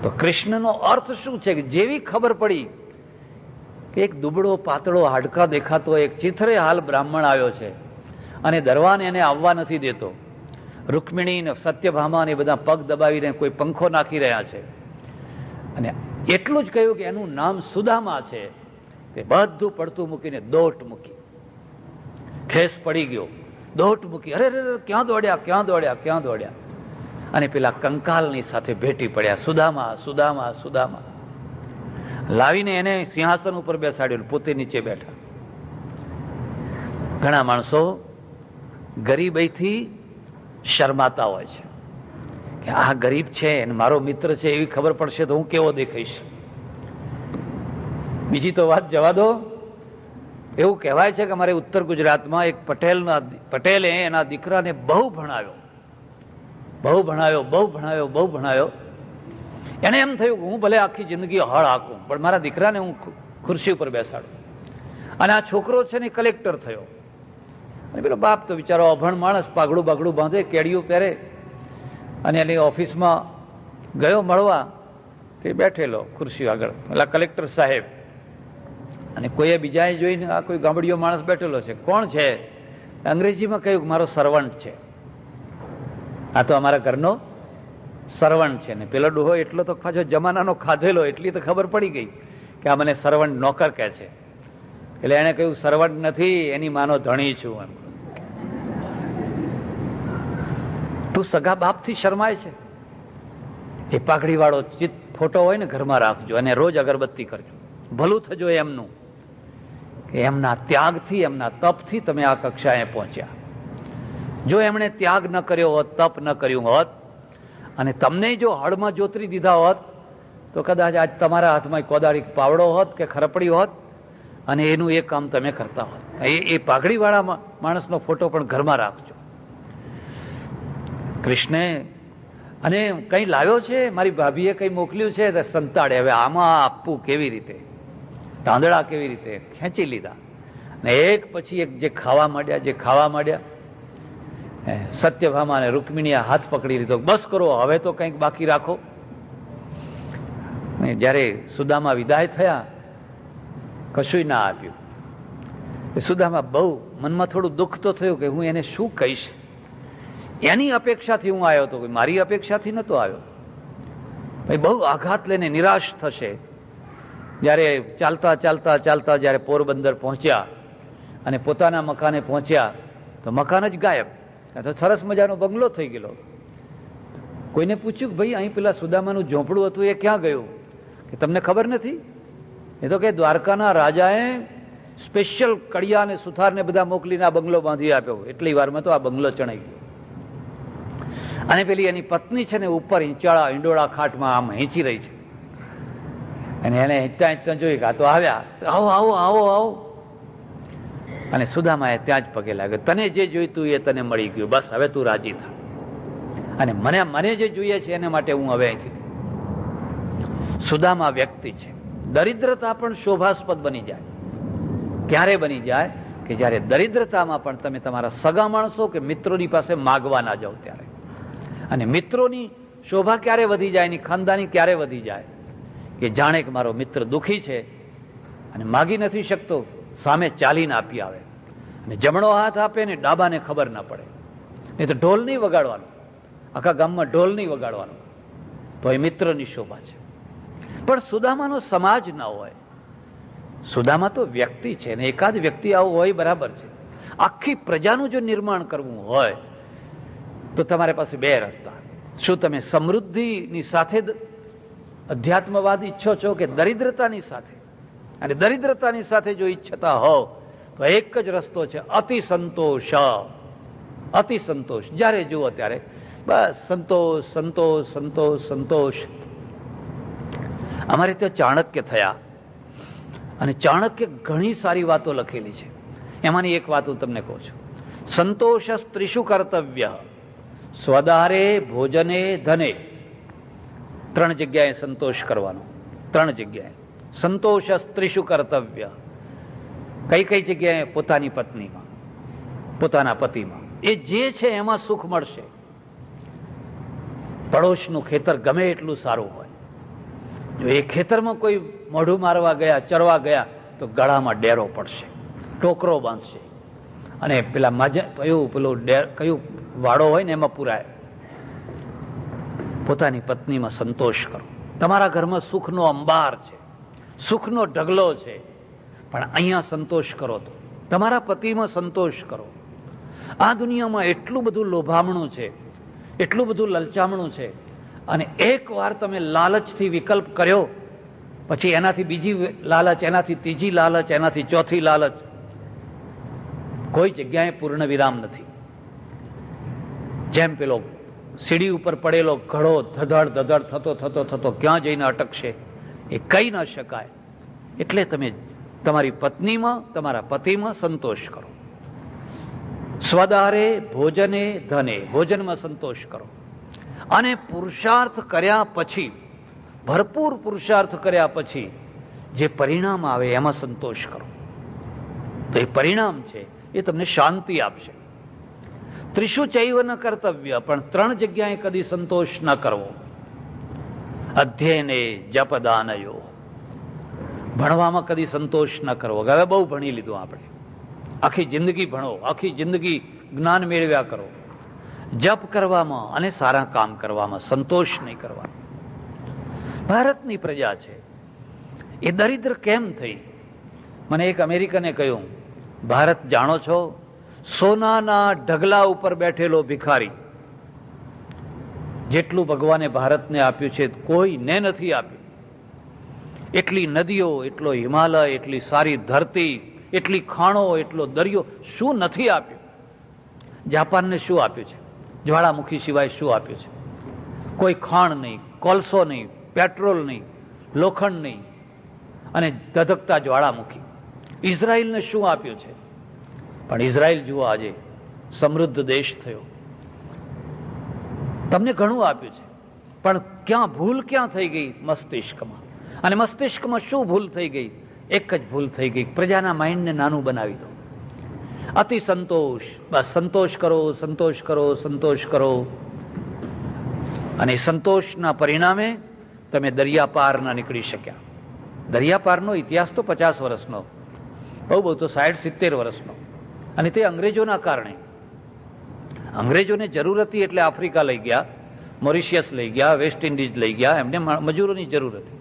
તો કૃષ્ણનો અર્થ શું છે કે જેવી ખબર પડી કે એક દુબળો પાતળો હાડકા દેખાતો એક ચિથરે હાલ બ્રાહ્મણ આવ્યો છે અને દરવાન એને આવવા નથી દેતો, રૂકમિણી ને સત્યભામા ને બધા પગ દબાવીને કોઈ પંખો નાખી રહ્યા છે, અને એટલું જ કહ્યું કે એનું નામ સુદામા છે, તે બધું પડતું મૂકીને દોટ મૂકી. ખેસ પડી ગયો, દોટ મૂકી. અરે ક્યાં દોડ્યા, ક્યાં દોડ્યા, ક્યાં દોડ્યા? અને પેલા કંકાલની સાથે ભેટી પડ્યા. સુદામા, સુદામા, સુદામા. લાવીને એને સિંહાસન ઉપર બેસાડ્યો, પોતે નીચે બેઠા. ઘણા માણસો ગરીબીથી શરમાતા હોય છે કે આ ગરીબ છે અને મારો મિત્ર છે, એવી ખબર પડશે તો હું કેવો દેખાઈશ. બીજી તો વાત જવા દો. એવું કહેવાય છે કે અમારે ઉત્તર ગુજરાતમાં એક પટેલે એના દીકરાને બહુ ભણાવ્યો, બહુ ભણાવ્યો, બહુ ભણાવ્યો, બહુ ભણાવ્યો. એને એમ થયું કે હું ભલે આખી જિંદગી હળ હાંકું, પણ મારા દીકરાને હું ખુરશી ઉપર બેસાડું. અને આ છોકરો છે ને કલેક્ટર થયો. અને પેલો બાપ તો બિચારો અભણ માણસ, પાઘડું બાઘડું બાંધે, કેડિયું પહેરે, અને એની ઓફિસમાં ગયો મળવા. તે બેઠેલો ખુરશી આગળ, પેલા કલેક્ટર સાહેબ. અને કોઈએ બીજાએ જોઈને આ કોઈ ગામડીયો માણસ બેઠેલો છે, કોણ છે? અંગ્રેજીમાં કહ્યું મારો સર્વન્ટ છે, આ તો અમારા ઘરનો સર્વન્ટ છે. ને પેલો ડોહો એટલો તો પાછો જમાનાનો ખાધેલો, એટલી તો ખબર પડી ગઈ કે આ મને સર્વન્ટ નોકર કહે છે. એટલે એને કહ્યું સર્વન્ટ નથી, એની માનો ધણી છું. એમ તું સગા બાપથી શરમાય છે? એ પાઘડી વાળો ફોટો હોય ને ઘરમાં રાખજો અને રોજ અગરબત્તી કરજો. ભલું થજો એમનું કે એમના ત્યાગથી, એમના તપથી તમે આ કક્ષાએ પહોંચ્યા. જો એમણે ત્યાગ ન કર્યો હોત, તપ ન કર્યું હોત, અને તમને જો હળમાં જોતરી દીધા હોત, તો કદાચ આજ તમારા હાથમાં કોદાળી પાવડો હોત કે ખરપડી હોત, અને એનું એ કામ તમે કરતા હોત. એ પાઘડીવાળા માણસનો ફોટો પણ ઘરમાં રાખજો. કૃષ્ણે અને કંઈ લાવ્યો છે, મારી ભાભીએ કંઈ મોકલ્યું છે, સંતાડે. હવે આમાં આપવું કેવી રીતે, તાંદડા કેવી રીતે ખેંચી લીધા ને એક પછી એક જે ખાવા માંડ્યા. સત્યભામા અને રૂકમિણીએ હાથ પકડી લીધો, બસ કરો હવે તો કંઈક બાકી રાખો. જ્યારે સુદામા વિદાય થયા, કશું ના આપ્યું. સુદામા બહુ મનમાં થોડું દુઃખ તો થયું કે હું એને શું કહીશ. એની અપેક્ષાથી હું આવ્યો હતો, મારી અપેક્ષાથી નહોતો આવ્યો. ભાઈ બહુ આઘાત લઈને નિરાશ થશે. જ્યારે ચાલતા ચાલતા ચાલતા જ્યારે પોરબંદર પહોંચ્યા અને પોતાના મકાને પહોંચ્યા તો મકાન જ ગાયબ. તો સરસ મજાનો બંગલો થઈ ગયેલો. કોઈને પૂછ્યું કે ભાઈ અહીં પેલા સુદામાનું ઝોંપડું હતું એ ક્યાં ગયું? કે તમને ખબર નથી? એ તો કે દ્વારકાના રાજાએ સ્પેશિયલ કડિયા અને સુથારને બધા મોકલીને આ બંગલો બાંધી આપ્યો. એટલી વારમાં તો આ બંગલો ચણાઈ ગયો. અને પેલી એની પત્ની છે ને ઉપર ઈંડોળા ખાટમાં આમ હેંચી રહી છે. અને એને હેંચતા હેંચતા જોઈ કે આ તો આવ્યા, આવો આવો આવો આવો. અને સુદામાએ ત્યાં જ પગે લાગ્યો, તને જે જોઈતું એ તને મળી ગયું, બસ હવે તું રાજી થા. અને મને જે જોઈએ છે એના માટે હું હવે અહીંથી. સુદામા વ્યક્તિ છે. દરિદ્રતા પણ શોભાસ્પદ બની જાય. ક્યારે બની જાય? કે જ્યારે દરિદ્રતામાં પણ તમે તમારા સગા માણસો કે મિત્રોની પાસે માગવા ના જાઓ ત્યારે. અને મિત્રોની શોભા ક્યારે વધી જાય, એની ખાનદાની ક્યારે વધી જાય? કે જાણે કે મારો મિત્ર દુઃખી છે અને માગી નથી શકતો, સામે ચાલીને આપી આવે. અને જમણો હાથ આપે ને ડાબાને ખબર ના પડે. નહીં તો ઢોલ નહીં વગાડવાનો, આખા ગામમાં ઢોલ નહીં વગાડવાનો. તો એ મિત્રની શોભા છે. પણ સુદામાનો સમાજ ના હોય. સુદામા તો વ્યક્તિ છે ને એકાદ વ્યક્તિ આવું હોય બરાબર છે. આખી પ્રજાનું જો નિર્માણ કરવું હોય તો તમારી પાસે બે રસ્તા. શું તમે સમૃદ્ધિની સાથે અધ્યાત્મવાદ ઈચ્છો છો કે દરિદ્રતાની સાથે? અને દરિદ્રતાની સાથે જો ઈચ્છતા હો તો એક જ રસ્તો છે, અતિ સંતોષ. અતિ સંતોષ. જ્યારે જુઓ ત્યારે બસ સંતોષ સંતોષ સંતોષ સંતોષ. અમારે ત્યાં ચાણક્ય થયા અને ચાણક્ય ઘણી સારી વાતો લખેલી છે. એમાંની એક વાત હું તમને કહું છું. સંતોષ ત્રિષુ કર્તવ્ય, સ્વદારે ભોજને ધને. 3 જગ્યાએ સંતોષ કરવાનો. 3 જગ્યાએ સંતોષ ત્રિષુ કર્તવ્ય. કઈ કઈ જગ્યાએ? પોતાની પત્નીમાં, પોતાના પતિમાં. એ જે છે એમાં સુખ મળશે. પડોશનું ખેતર ગમે એટલું સારું હોય, જો એ ખેતરમાં કોઈ મોઢું મારવા ગયા, ચરવા ગયા તો ગળામાં ડેરો પડશે, ટોકરો બાંધશે અને પેલા કયું વાડો હોય ને એમાં પુરાય. પોતાની પત્નીમાં સંતોષ કરો. તમારા ઘરમાં સુખનો અંબાર છે, સુખનો ઢગલો છે, પણ અહીંયા સંતોષ કરો. તો તમારા પતિમાં સંતોષ કરો. આ દુનિયામાં એટલું બધું લોભામણું છે, એટલું બધું લલચામણું છે, અને એક વાર તમે લાલચથી વિકલ્પ કર્યો પછી એનાથી બીજી લાલચ, એનાથી ત્રીજી લાલચ, એનાથી ચોથી લાલચ. કોઈ જગ્યાએ પૂર્ણ વિરામ નથી. જેમ પેલો સીડી ઉપર પડેલો ઘડો ધધડ ધધડ થતો થતો થતો ક્યાં જઈને અટકશે એ કહી ન શકાય. એટલે તમે તમારી પત્નીમાં, તમારા પતિમાં સંતોષ કરો. સ્વદારે ભોજને ધને. ભોજનમાં સંતોષ કરો. અને પુરુષાર્થ કર્યા પછી, ભરપૂર પુરુષાર્થ કર્યા પછી જે પરિણામ આવે એમાં સંતોષ કરો. તો એ પરિણામ છે એ તમને શાંતિ આપશે. ત્રિષુ ચૈવ ન કર્તવ્ય. પણ 3 જગ્યાએ કદી સંતોષ ન કરવો. અધ્યયને જપદાનયો. ભણવામાં કદી સંતોષ ન કરવો. હવે બહુ ભણી લીધું આપણે, આખી જિંદગી ભણો, આખી જિંદગી જ્ઞાન મેળવ્યા કરો. જપ કરવામાં અને સારા કામ કરવામાં સંતોષ નહીં કરવાનો. ભારતની પ્રજા છે એ દરિદ્ર કેમ થઈ? મને એક અમેરિકને કહ્યું, ભારત જાણો છો, સોનાના ઢગલા ઉપર બેઠેલો ભિખારી. જેટલું ભગવાને ભારતને આપ્યું છે કોઈને નથી આપ્યું. એટલી નદીઓ, એટલો હિમાલય, એટલી સારી ધરતી, એટલી ખાણો, એટલો દરિયો, શું નથી આપ્યું? જાપાનને શું આપ્યું છે? જ્વાળામુખી સિવાય શું આપ્યું છે? કોઈ ખાણ નહીં, કોલસો નહીં, પેટ્રોલ નહીં, લોખંડ નહીં અને ધધકતા જ્વાળામુખી. ઇઝરાયલને શું આપ્યું છે? પણ ઇઝરાયલ જુઓ આજે સમૃદ્ધ દેશ થયો. તમને ઘણું આપ્યું છે, પણ ક્યાં ભૂલ ક્યાં થઈ ગઈ? મસ્તિષ્કમાં. અને મસ્તિષ્કમાં શું ભૂલ થઈ ગઈ? એક જ ભૂલ થઈ ગઈ, પ્રજાના માઇન્ડને નાનું બનાવી દો. અતિ સંતોષ, બસ સંતોષ કરો, સંતોષ કરો, સંતોષ કરો. અને સંતોષના પરિણામે તમે દરિયા પાર ના નીકળી શક્યા. દરિયા પારનો ઇતિહાસ તો 50 વર્ષનો, બહુ બહુ તો 60-70 વર્ષનો. અને તે અંગ્રેજોના કારણે. અંગ્રેજોને જરૂર હતી એટલે આફ્રિકા લઈ ગયા, મોરિશિયસ લઈ ગયા, વેસ્ટ ઇન્ડિઝ લઈ ગયા. એમને મજૂરોની જરૂર હતી.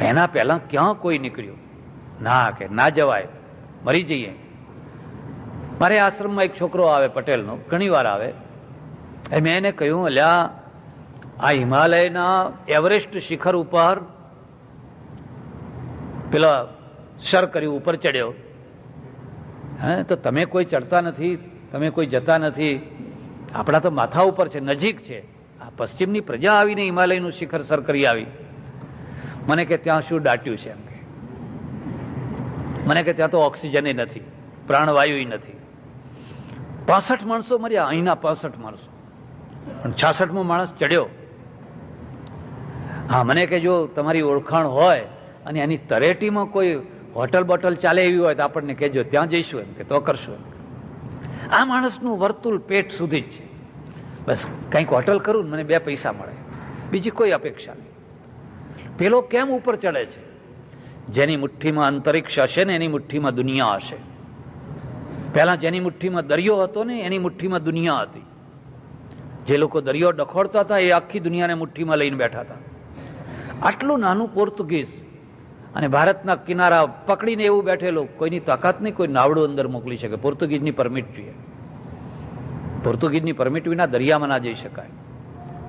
એના પહેલા ક્યાં કોઈ નીકળ્યું? ના, કે ના જવાય, મરી જઈએ. મારે આશ્રમમાં એક છોકરો આવે, પટેલનો, ઘણી વાર આવે. મેં એને કહ્યું, અલ્યા આ હિમાલયના એવરેસ્ટ શિખર ઉપર પેલા સર કર્યું, ઉપર ચડ્યો, હે, તો તમે કોઈ ચડતા નથી, તમે કોઈ જતા નથી. આપણા તો માથા ઉપર છે, નજીક છે. આ પશ્ચિમની પ્રજા આવીને હિમાલયનું શિખર સર કરી આવી. મને કે ત્યાં શું દાટ્યું છે? એમ કે મને કે ત્યાં તો ઓક્સિજન નથી, પ્રાણવાયુ નથી. 65 માણસો મર્યા, અહીંના 65 માણસો, પણ 66મો માણસ ચડ્યો. હા, મને કે જો તમારી ઓળખાણ હોય અને એની તરેટીમાં કોઈ હોટલ બોટલ ચાલે એવી હોય તો આપણને કહેજો, ત્યાં જઈશું. એમ કે તો કરશું. આ માણસનું વર્તુળ પેટ સુધી જ છે. બસ કંઈક હોટલ કરું, મને 2 પૈસા મળે, બીજી કોઈ અપેક્ષા નહીં. પેલો કેમ ઉપર ચડે છે? જેની મુઠ્ઠીમાં અંતરિક્ષ હશે ને એની મુઠ્ઠીમાં દુનિયા હશે. પહેલા જેની મુઠ્ઠીમાં દરિયો હતો ને એની મુઠ્ઠીમાં દુનિયા હતી. જે લોકો દરિયો ડખોડતા હતા એ આખી દુનિયાને મુઠ્ઠીમાં લઈને બેઠા હતા. આટલું નાનું પોર્તુગીઝ અને ભારતના કિનારા પકડીને એવું બેઠેલું, કોઈની તાકાત નહીં કોઈ નાવડું અંદર મોકલી શકે. પોર્તુગીઝની પરમિટ જોઈએ. પોર્તુગીઝની પરમિટ વિના દરિયામાં ના જઈ શકાય.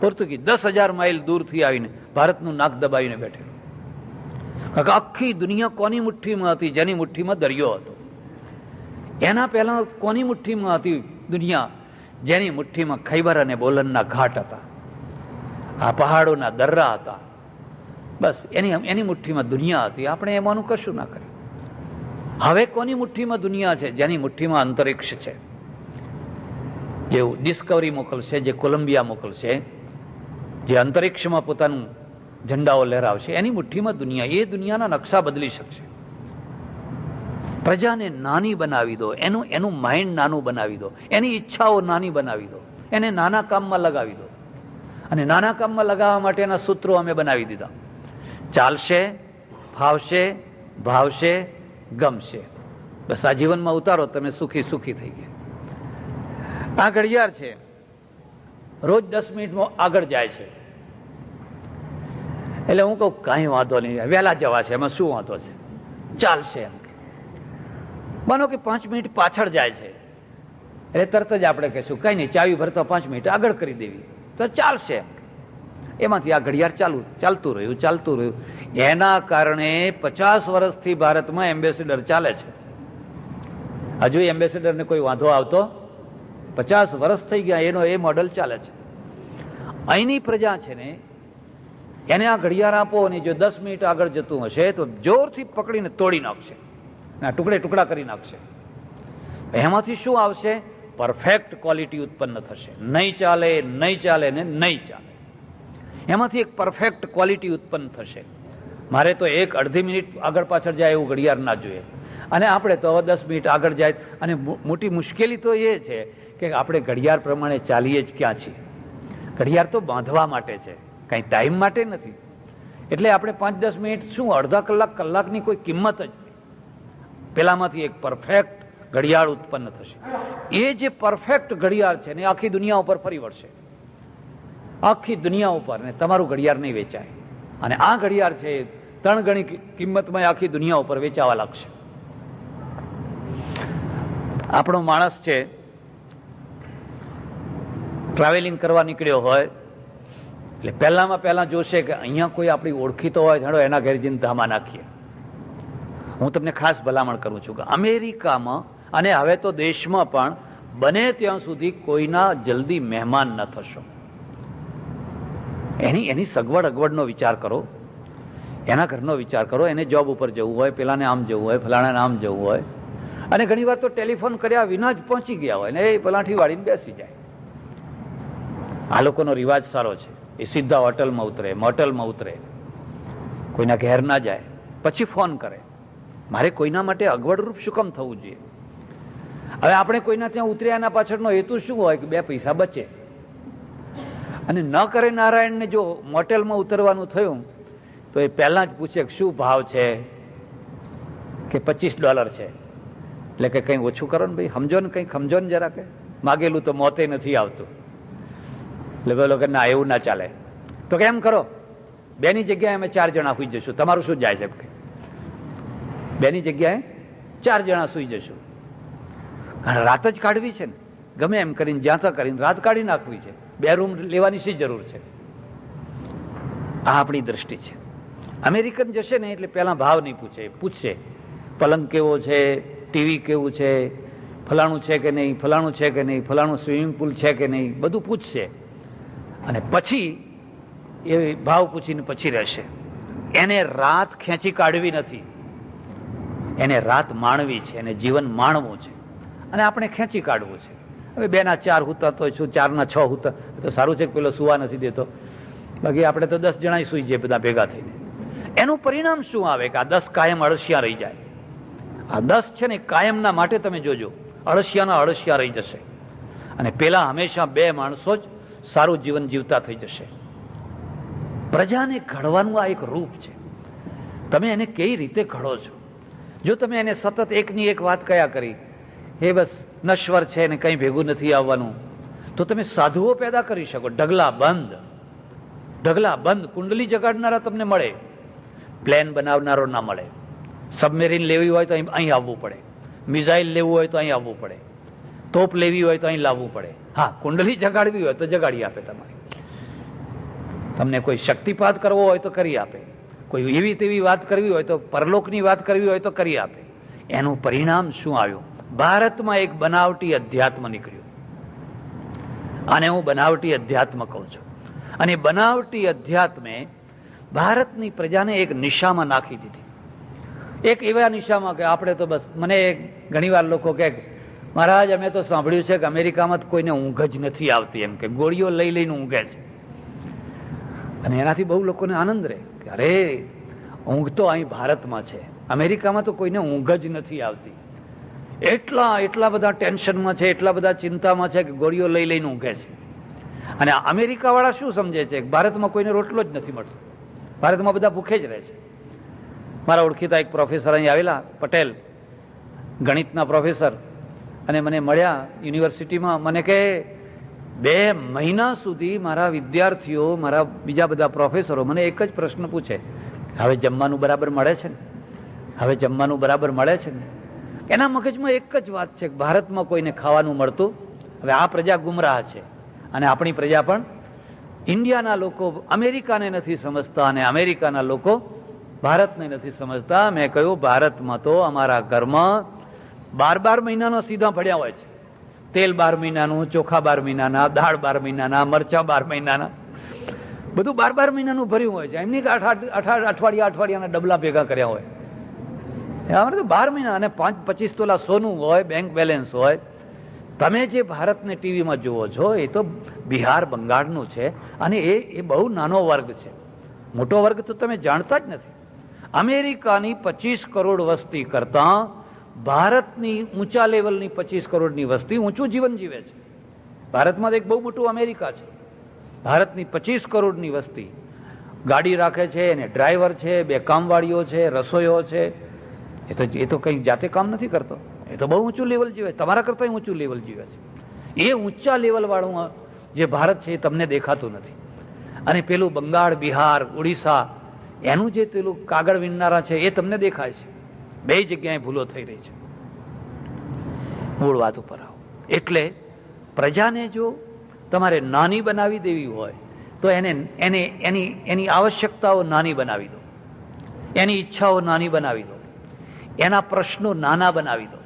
પોર્તુગીઝ 10,000 માઇલ દૂરથી આવીને ભારતનું નાક દબાવીને બેઠેલું. કારણ કે આખી દુનિયા કોની મુઠ્ઠીમાં હતી? જેની મુઠ્ઠીમાં દરિયો હતો. એના પહેલા કોની મુઠ્ઠીમાં હતી દુનિયા? જેની મુઠ્ઠીમાં ખૈબર અને બોલનના ઘાટ હતા, આ પહાડોના દર્રા હતા. બસ એની મુઠ્ઠીમાં દુનિયા હતી. આપણે એમાંનું કશું ના કર્યું. હવે કોની મુઠ્ઠીમાં દુનિયા છે? જેની મુઠ્ઠીમાં અંતરિક્ષ છે. જે ડિસ્કવરી મોકલશે, જે કોલંબિયા મોકલશે, જે અંતરિક્ષમાં પોતાનું ઝંડાઓ લહેરાવશે, એની મુઠ્ઠીમાં દુનિયા. એ દુનિયાના નકશા બદલી શકશે. પ્રજાને નાની બનાવી દો, એનું માઇન્ડ નાનું બનાવી દો, એની ઈચ્છાઓ નાની બનાવી દો, એને નાના કામમાં લગાવી દો. અને નાના કામમાં લગાવવા માટેના સૂત્રો અમે બનાવી દીધા. ચાલશે, ફાવશે, ભાવશે, ગમશે. બસ આ જીવનમાં ઉતારો, તમે સુખી સુખી થઈ ગયા. આ ઘડિયાળ છે, રોજ 10 મિનિટમાં આગળ જાય છે. એટલે હું કહું કાંઈ વાંધો નહીં, વહેલા જવા છે, એમાં શું વાંધો છે, ચાલશે. એમ માનો કે 5 મિનિટ પાછળ જાય છે, એટલે તરત જ આપણે કહીશું કઈ નહીં, ચાવી ભરતા 5 મિનિટ આગળ કરી દેવી તો ચાલશે. એમાંથી આ ઘડિયાળ ચાલતું રહ્યું. એના કારણે 50 વર્ષથી ભારતમાં એમ્બેસેડર ચાલે છે. હજુ એમ્બેસેડરને કોઈ વાંધો આવતો? 50 વર્ષ થઈ ગયા, એનો એ મોડલ ચાલે છે. અહીંની પ્રજા છે ને, એને આ ઘડિયાળ આપો અને જો 10 મિનિટ આગળ જતું હશે તો જોરથી પકડીને તોડી નાખશે, ટુકડે ટુકડા કરી નાખશે. એમાંથી શું આવશે? પરફેક્ટ ક્વોલિટી ઉત્પન્ન થશે. નહીં ચાલે ને નહીં ચાલે. એમાંથી એક પરફેક્ટ ક્વોલિટી ઉત્પન્ન થશે. મારે તો એક અડધી મિનિટ આગળ પાછળ જાય એવું ઘડિયાળ ના જોઈએ. અને આપણે તો હવે 10 મિનિટ આગળ જાય. અને મોટી મુશ્કેલી તો એ છે કે આપણે ઘડિયાળ પ્રમાણે ચાલીએ જ ક્યાં છીએ. ઘડિયાળ તો બાંધવા માટે છે, કઈ ટાઈમ માટે નથી. એટલે આપણે 5-10 મિનિટ શું, અડધા કલાકની કોઈ કિંમત જ. પેલામાંથી એક પરફેક્ટ ઘડિયાળ ઉત્પન્ન થશે. એ જે પરફેક્ટ ઘડિયાળ છે ને આખી દુનિયા ઉપર ફરી વળશે, આખી દુનિયા ઉપર. ને તમારું ઘડિયાળ નહીં વેચાય. અને આ ઘડિયાળ છે 3 ગણી કિંમતમાં આખી દુનિયા ઉપર વેચાવા લાગશે. આપણો માણસ છે, ટ્રાવેલિંગ કરવા નીકળ્યો હોય એટલે પહેલા જોશે કે અહીંયા કોઈ આપણી ઓળખીતો હોય, હેડો એના ઘરે જઈને ધામા નાખીએ. હું તમને ખાસ ભલામણ કરું છું કે અમેરિકામાં અને હવે તો દેશમાં પણ બને ત્યાં સુધી કોઈના જલ્દી મહેમાન ન થશો. એની સગવડ અગવડનો વિચાર કરો, એના ઘરનો વિચાર કરો. એને જોબ ઉપર જવું હોય, પેલાને આમ જવું હોય, ફલાણાને આમ જવું હોય, અને ઘણી વાર તો ટેલિફોન કર્યા વિના જ પહોંચી ગયા હોય ને એ પલાઠી વાળીને બેસી જાય. આ લોકોનો રિવાજ સારો છે, એ સીધા હોટલમાં ઉતરે, મોટલમાં ઉતરે, કોઈના ઘેર ના જાય, પછી ફોન કરે. મારે કોઈના માટે અગવડરૂપ શું કામ થવું જોઈએ? હવે આપણે કોઈના ત્યાં ઉતર્યાના પાછળનો હેતુ શું હોય કે 2 પૈસા બચે. અને ન કરે નારાયણને જો મોટેલમાં ઉતરવાનું થયું તો એ પહેલા જ પૂછે શું ભાવ છે, કે $25 છે. એટલે કે કંઈ ઓછું કરો ને ભાઈ, સમજો ને, કંઈક સમજો ને જરા, કે માગેલું તો મોતે નથી આવતું. એટલે બોલો કે ના, એવું ના ચાલે. તો કેમ કરો, 2ની જગ્યાએ અમે 4 જણા સુઈ જશું, તમારું શું જાય છે? 2ની જગ્યાએ 4 જણા સુઈ જશું. કારણ રાત જ કાઢવી છે ને, ગમે એમ કરીને જ્યાં ત્યાં કરીને રાત કાઢી નાખવી છે. 2 રૂમ લેવાની શી જરૂર છે? આ આપણી દ્રષ્ટિ છે. અમેરિકન જશે ને એટલે પહેલા ભાવ નહીં પૂછે, પૂછશે પલંગ કેવો છે, ટીવી કેવું છે, ફલાણું છે કે નહીં, ફલાણું છે કે નહીં, ફલાણું સ્વિમિંગ પુલ છે કે નહીં, બધું પૂછશે. અને પછી એ ભાવ પૂછીને પછી રહેશે. એને રાત ખેંચી કાઢવી નથી, એને રાત માણવી છે, એને જીવન માણવું છે. અને આપણે ખેંચી કાઢવું છે. હવે 2ના 4 હુતા તો શું, 4ના 6 હુતા તો સારું છે કે પેલો સુવા નથી દેતો. બાકી આપણે તો 10 જણા સુઈ જઈએ બધા ભેગા થઈને. એનું પરિણામ શું આવે કે આ 10 કાયમ અળસિયા રહી જાય. આ 10 છે ને કાયમના માટે તમે જોજો, અળસિયાના અળસિયા રહી જશે. અને પેલા હંમેશા 2 માણસો જ સારું જીવન જીવતા થઈ જશે. પ્રજાને ઘડવાનું આ એક રૂપ છે. તમે એને કઈ રીતે ઘડો છો? જો તમે એને સતત એકની એક વાત કયા કરી, એ બસ નશ્વર છે ને કંઈ ભેગું નથી આવવાનું, તો તમે સાધુઓ પેદા કરી શકો. ઢગલા બંધ કુંડલી જગાડનારા તમને મળે, પ્લેન બનાવનારો ના મળે. સબમેરીન લેવી હોય તો અહીં આવવું પડે, મિસાઇલ લેવું હોય તો અહીં આવવું પડે, તોપ લેવી હોય તો અહીં લાવવું પડે. હા, કુંડલી જગાડવી હોય તો જગાડી આપે. તમને કોઈ શક્તિપાત કરવો હોય તો કરી આપે, કોઈ એવી તેવી વાત કરવી હોય તો, પરલોકની વાત કરવી હોય તો કરી આપે. એનું પરિણામ શું આવ્યું? ભારતમાં એક બનાવટી અધ્યાત્મ નીકળ્યું. આને હું બનાવટી અધ્યાત્મ કહું છું. અને બનાવટી અધ્યાત્મે ભારતની પ્રજાને એક નિશામાં નાખી દીધી. એક એવા નિશામાં કે આપણે તો બસ, મને ઘણીવાર લોકો કહે, મહારાજ અમે તો સાંભળ્યું છે કે અમેરિકામાં તો કોઈને ઊંઘ જ નથી આવતી, એમ કે ગોળીઓ લઈ લઈને ઊંઘે છે. અને એનાથી બહુ લોકોને આનંદ રહે કે અરે ઊંઘ તો અહીં ભારતમાં છે, અમેરિકામાં તો કોઈને ઊંઘ જ નથી આવતી. એટલા બધા ટેન્શનમાં છે, એટલા બધા ચિંતામાં છે કે ગોળીઓ લઈ લઈને ઊંઘે છે. અને અમેરિકા વાળા શું સમજે છે? ભારતમાં કોઈને રોટલો જ નથી મળતો, ભારતમાં બધા ભૂખે જ રહે છે. મારા ઓળખીતા એક પ્રોફેસર અહીં આવેલા, પટેલ, ગણિતના પ્રોફેસર, અને મને મળ્યા યુનિવર્સિટીમાં. મને કહે 2 મહિના સુધી મારા વિદ્યાર્થીઓ, મારા બીજા બધા પ્રોફેસરો મને એક જ પ્રશ્ન પૂછે, હવે જમવાનું બરાબર મળે છે ને? હવે જમવાનું બરાબર મળે છે ને? એના મગજમાં એક જ વાત છે કે ભારતમાં કોઈને ખાવાનું મળતું. હવે આ પ્રજા ગુમરાહ છે, અને આપણી પ્રજા પણ. ઇન્ડિયાના લોકો અમેરિકાને નથી સમજતા, અને અમેરિકાના લોકો ભારતને નથી સમજતા. મેં કહ્યું ભારતમાં તો અમારા ઘરમાં 12 મહિનાના સીધા પડ્યા હોય છે. તેલ 12 મહિનાનું, ચોખા 12 મહિનાના, દાળ 12 મહિનાના, મરચા 12 મહિનાના, બધું 12 મહિનાનું ભર્યું હોય છે. એમની અઠવાડિયાના ડબલા ભેગા કર્યા હોય. અમારે તો 12 મહિના, અને 25 તોલા સોનું હોય, બેંક બેલેન્સ હોય. તમે જે ભારતને ટીવીમાં જુઓ છો એ તો બિહાર, બંગાળનું છે. અને એ બહુ નાનો વર્ગ છે. મોટો વર્ગ તો તમે જાણતા જ નથી. અમેરિકાની 25 કરોડ વસ્તી કરતા ભારતની ઊંચા લેવલની 25 કરોડની વસ્તી ઊંચું જીવન જીવે છે. ભારતમાં તો એક બહુ મોટું અમેરિકા છે. ભારતની 25 કરોડની વસ્તી ગાડી રાખે છે, અને ડ્રાઈવર છે, 2 કામવાળીઓ છે, રસોઈઓ છે. એ તો કંઈ જાતે કામ નથી કરતો. એ તો બહુ ઊંચું લેવલ જીવે છે, તમારા કરતા ઊંચું લેવલ જીવે છે. એ ઊંચા લેવલ વાળું જે ભારત છે એ તમને દેખાતું નથી. અને પેલું બંગાળ, બિહાર, ઉડીસા, એનું જે પેલું કાગળ વીણનારા છે એ તમને દેખાય છે. 2 જગ્યાએ ભૂલો થઈ રહી છે. મૂળ વાત ઉપર આવો. એટલે પ્રજાને જો તમારે નાની બનાવી દેવી હોય તો એની આવશ્યકતાઓ નાની બનાવી દો, એની ઈચ્છાઓ નાની બનાવી દો, એના પ્રશ્નો નાના બનાવી દો.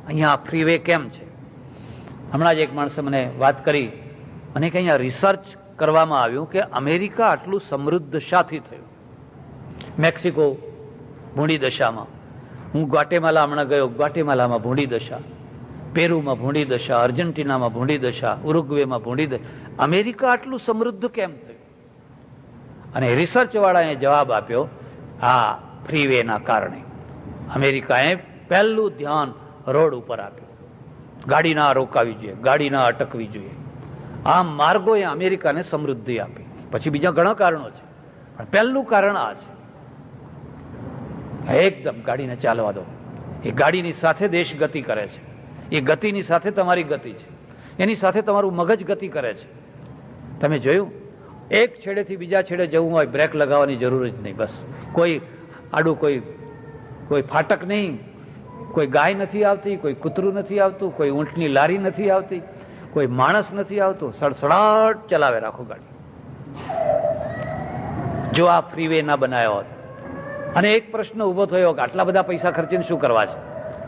અહીંયા ફ્રીવે કેમ છે? હમણાં જ એક માણસે મને વાત કરી, અને કે અહીંયા રિસર્ચ કરવામાં આવ્યું કે અમેરિકા આટલું સમૃદ્ધ શાથી થયું. મેક્સિકો ભૂંડી દશામાં, હું ગ્વાટેમાલા હમણાં ગયો, ગ્વાટેમાલામાં ભૂંડી દશા. પેરુમાં ભૂંડી દશા, અર્જેન્ટિનામાં ભૂંડી દશા, ઉરુગ્વેમાં ભૂંડી દશા. અમેરિકા આટલું સમૃદ્ધ કેમ થયું? અને રિસર્ચ વાળાએ જવાબ આપ્યો, આ ફ્રીવેના કારણે. અમેરિકાએ પહેલું ધ્યાન રોડ ઉપર આપ્યું. ગાડી ના રોકાવી જોઈએ, ગાડી ના અટકવી જોઈએ. આ માર્ગોએ અમેરિકાને સમૃદ્ધિ આપી. પછી બીજા ઘણા કારણો છે, પણ પહેલું કારણ આ છે. એકદમ ગાડીને ચાલવા દો. એ ગાડીની સાથે દેશ ગતિ કરે છે, એ ગતિની સાથે તમારી ગતિ છે, એની સાથે તમારું મગજ ગતિ કરે છે. તમે જોયું, એક છેડેથી બીજા છેડે જવું હોય, બ્રેક લગાવવાની જરૂર જ નહીં. બસ કોઈ આડું કોઈ ફાટક નહીં, કોઈ ગાય નથી આવતી, કોઈ કૂતરું નથી આવતું, કોઈ ઊંટની લારી નથી આવતી, કોઈ માણસ નથી આવતું. સડસડાટ ચલાવે રાખો ગાડી. જો આ ફ્રીવે ના બનાવ્યો હોત. અને એક પ્રશ્ન ઉભો થયો કે આટલા બધા પૈસા ખર્ચીને શું કરવા છે?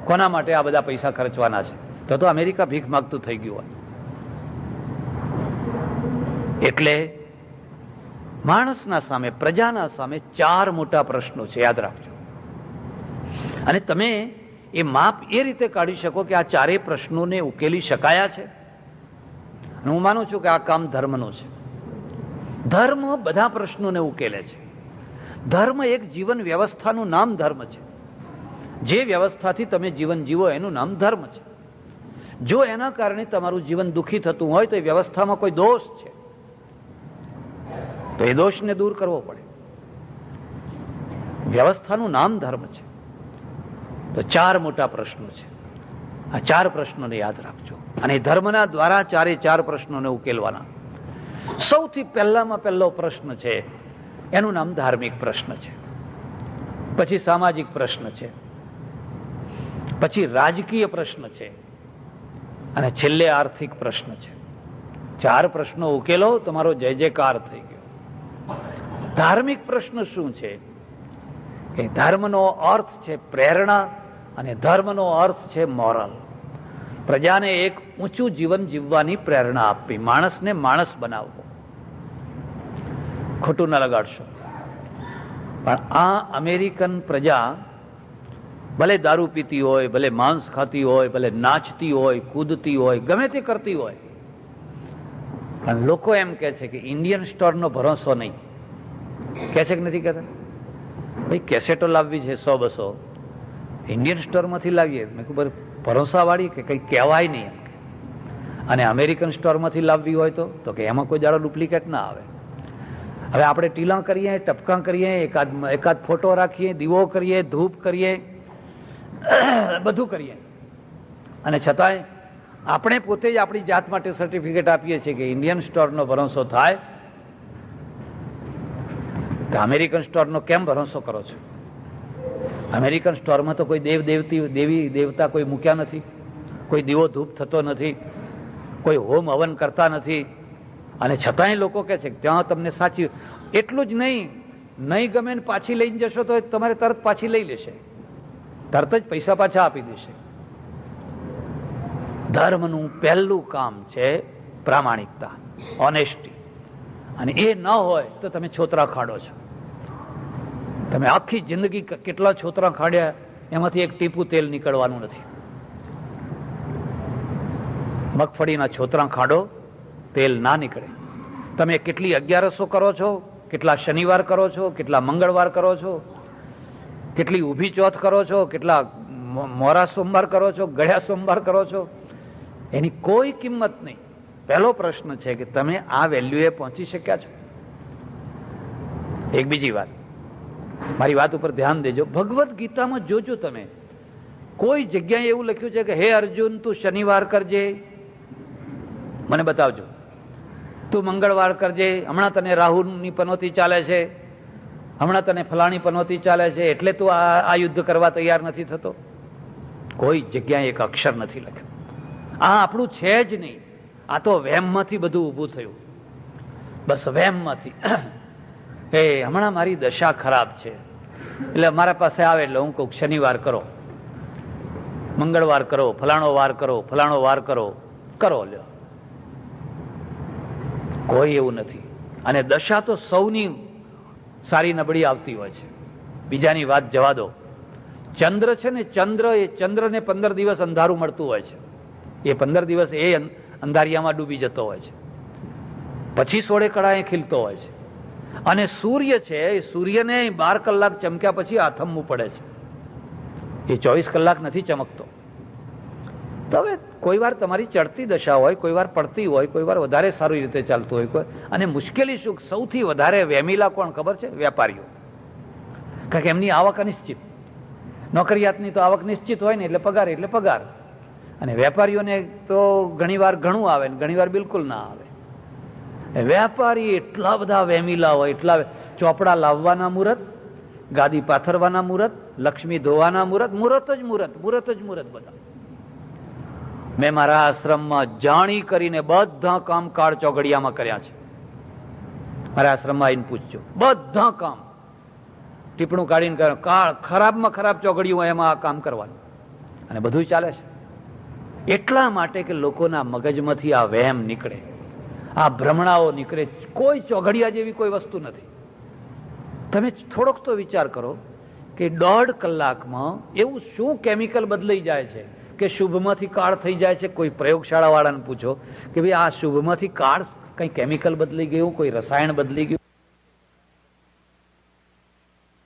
કોના માટે આ બધા પૈસા ખર્ચવાના છે? તો અમેરિકા ભીખ માગતું થઈ ગયું હોત. એટલે માણસના સામે, પ્રજાના સામે 4 મોટા પ્રશ્નો છે, યાદ રાખજો. અને તમે એ માપ એ રીતે કાઢી શકો કે આ 4 પ્રશ્નોને ઉકેલી શકાયા છે. હું માનું છું કે આ કામ ધર્મનું છે. ધર્મ બધા પ્રશ્નોને ઉકેલે છે. ધર્મ એક જીવન વ્યવસ્થાનું નામ ધર્મ છે. જે વ્યવસ્થાથી તમે જીવન જીવો એનું નામ ધર્મ છે. જો એના કારણે તમારું જીવન દુઃખી થતું હોય તો એ વ્યવસ્થામાં કોઈ દોષ છે, તો એ દોષને દૂર કરવો પડે. વ્યવસ્થાનું નામ ધર્મ છે. તો 4 મોટા પ્રશ્નો છે. આ 4 પ્રશ્નોને યાદ રાખજો અને ધર્મના દ્વારા 4 પ્રશ્નોને ઉકેલવાના. સૌથી પહેલામાં પહેલો પ્રશ્ન છે, એનું નામ ધાર્મિક પ્રશ્ન છે. પછી સામાજિક પ્રશ્ન છે, પછી રાજકીય પ્રશ્ન છે, અને છેલ્લે આર્થિક પ્રશ્ન છે. 4 પ્રશ્નો ઉકેલો, તમારો જય જયકાર થઈ ગયો. ધાર્મિક પ્રશ્ન શું છે? કે ધર્મનો અર્થ છે પ્રેરણા, અને ધર્મનો અર્થ છે મોરલ. પ્રજાને એક ઊંચું જીવન જીવવાની પ્રેરણા આપવી, માણસને માણસ બનાવવો. ખોટું ન લગાડશો. પણ આ અમેરિકન પ્રજા ભલે દારૂ પીતી હોય, ભલે માંસ ખાતી હોય, ભલે નાચતી હોય, કૂદતી હોય, ગમે તે કરતી હોય, પણ લોકો એમ કે છે કે ઇન્ડિયન સ્ટોરનો ભરોસો નહીં. કે છે કે નથી કહેતા? ભાઈ કેસેટો લાવવી છે 100-200, ઇન્ડિયન સ્ટોરમાંથી લાવીએ. મેં ખબર ભરોસાવાળી કે કંઈ કહેવાય નહીં. અને અમેરિકન સ્ટોરમાંથી લાવવી હોય તો કે એમાં કોઈ દાડો ડુપ્લિકેટ ના આવે. હવે આપણે ટીલા કરીએ, ટપકા કરીએ, એકાદ ફોટો રાખીએ, દીવો કરીએ, ધૂપ કરીએ, બધું કરીએ, અને છતાંય આપણે પોતે જ આપણી જાત માટે સર્ટિફિકેટ આપીએ છીએ કે ઇન્ડિયન સ્ટોરનો ભરોસો થાય. તો અમેરિકન સ્ટોરનો કેમ ભરોસો કરો છો? અમેરિકન સ્ટોરમાં તો કોઈ દેવી દેવતા કોઈ મૂક્યા નથી, કોઈ દીવો ધૂપ થતો નથી, કોઈ હોમ હવન કરતા નથી, અને છતાંય લોકો કહે છે કે ત્યાં તમને સાચી. એટલું જ નહીં ગમે ને પાછી લઈને જશો તો તમારે તરત પાછી લઈ લેશે, તરત જ પૈસા પાછા આપી દેશે. ધર્મનું પહેલું કામ છે પ્રામાણિકતા, ઓનેસ્ટી. અને એ ન હોય તો તમે છોતરા ખાડો છો. તમે આખી જિંદગી કેટલા છોતરા ખાડ્યા, એમાંથી એક ટીપું તેલ નીકળવાનું નથી. મગફળીના છોતરા ખાડો, તેલ ના નીકળે. તમે કેટલી 11સો કરો છો, કેટલા શનિવાર કરો છો, કેટલા મંગળવાર કરો છો, કેટલી ઊભી ચોથ કરો છો, કેટલા મોરા સોમવાર કરો છો, ગળ્યા સોમવાર કરો છો, એની કોઈ કિંમત નહીં. પહેલો પ્રશ્ન છે કે તમે આ વેલ્યુએ પહોંચી શક્યા છો? એક બીજી વાત, મારી વાત ઉપર ધ્યાન દેજો. ભગવદ્ ગીતામાં જોજો તમે, કોઈ જગ્યાએ એવું લખ્યું છે કે હે અર્જુન તું શનિવાર કરજે, મને બતાવજો. તું મંગળવાર કરજે, હમણાં તને રાહુની પનોતી ચાલે છે, હમણાં તને ફલાણી પનોતી ચાલે છે, એટલે તું આ યુદ્ધ કરવા તૈયાર નથી થતો. કોઈ જગ્યાએ એક અક્ષર નથી લખ્યું. આ આપણું છે જ નહીં. આ તો વહેમમાંથી બધું ઊભું થયું. બસ વહેમમાંથી. એ હમણાં મારી દશા ખરાબ છે એટલે મારા પાસે આવે એટલે હું કહું શનિવાર કરો, મંગળવાર કરો, ફલાણો વાર કરો, ફલાણો વાર કરો, કરો લ્યો. કોઈ એવું નથી. અને દશા તો સૌની સારી નબળી આવતી હોય છે. બીજાની વાત જવા દો. ચંદ્ર છે ને, ચંદ્રને 15 દિવસ અંધારું મળતું હોય છે. એ 15 દિવસ એ અંધારિયામાં ડૂબી જતો હોય છે, પછી સોળે કળાએ ખીલતો હોય છે. અને સૂર્ય છે, એ સૂર્યને 12 કલાક ચમક્યા પછી આથમવું પડે છે, એ 24 કલાક નથી ચમકતો. તો હવે કોઈ વાર તમારી ચડતી દશા હોય, કોઈ વાર પડતી હોય, કોઈ વાર વધારે સારી રીતે ચાલતું હોય, અને મુશ્કેલી શું, સૌથી વધારે વેમીલા કોણ ખબર છે? વેપારીઓ. કારણ કે એમની આવક અનિશ્ચિત. નોકરિયાતની તો આવક નિશ્ચિત હોય ને, એટલે પગાર. અને વેપારીઓને તો ઘણી વાર ઘણું આવે ને ઘણી વાર બિલકુલ ના આવે. વેપારી એટલા બધા વેમીલા હોય, એટલા ચોપડા લાવવાના મુહૂર્ત, ગાદી પાથરવાના મુહૂર્ત, લક્ષ્મી ધોવાના મુહૂર્ત, મુહૂર્ત જ મુહૂર્ત બધા. મેં મારા આશ્રમમાં જાણી કરીને બધા કામ કાળ ચોઘડિયામાં કર્યા છે. મારા આશ્રમમાં આવીને પૂછજો, બધા કામ ટીપણું કાઢીને કાળ ખરાબમાં ખરાબ ચોઘડિયું એમાં આ કામ કરવાનું, અને બધું ચાલે છે. એટલા માટે કે લોકોના મગજમાંથી આ વહેમ નીકળે, આ ભ્રમણાઓ નીકળે. કોઈ ચોઘડિયા જેવી કોઈ વસ્તુ નથી. તમે થોડોક તો વિચાર કરો કે 1.5 કલાકમાં એવું શું કેમિકલ બદલાઈ જાય છે કે શુભમાંથી કાળ થઈ જાય છે. કોઈ પ્રયોગશાળા વાળાને પૂછો કે ભાઈ આ શુભમાંથી કાળ કઈ કેમિકલ બદલી ગયું, કોઈ રસાયણ બદલી ગયું.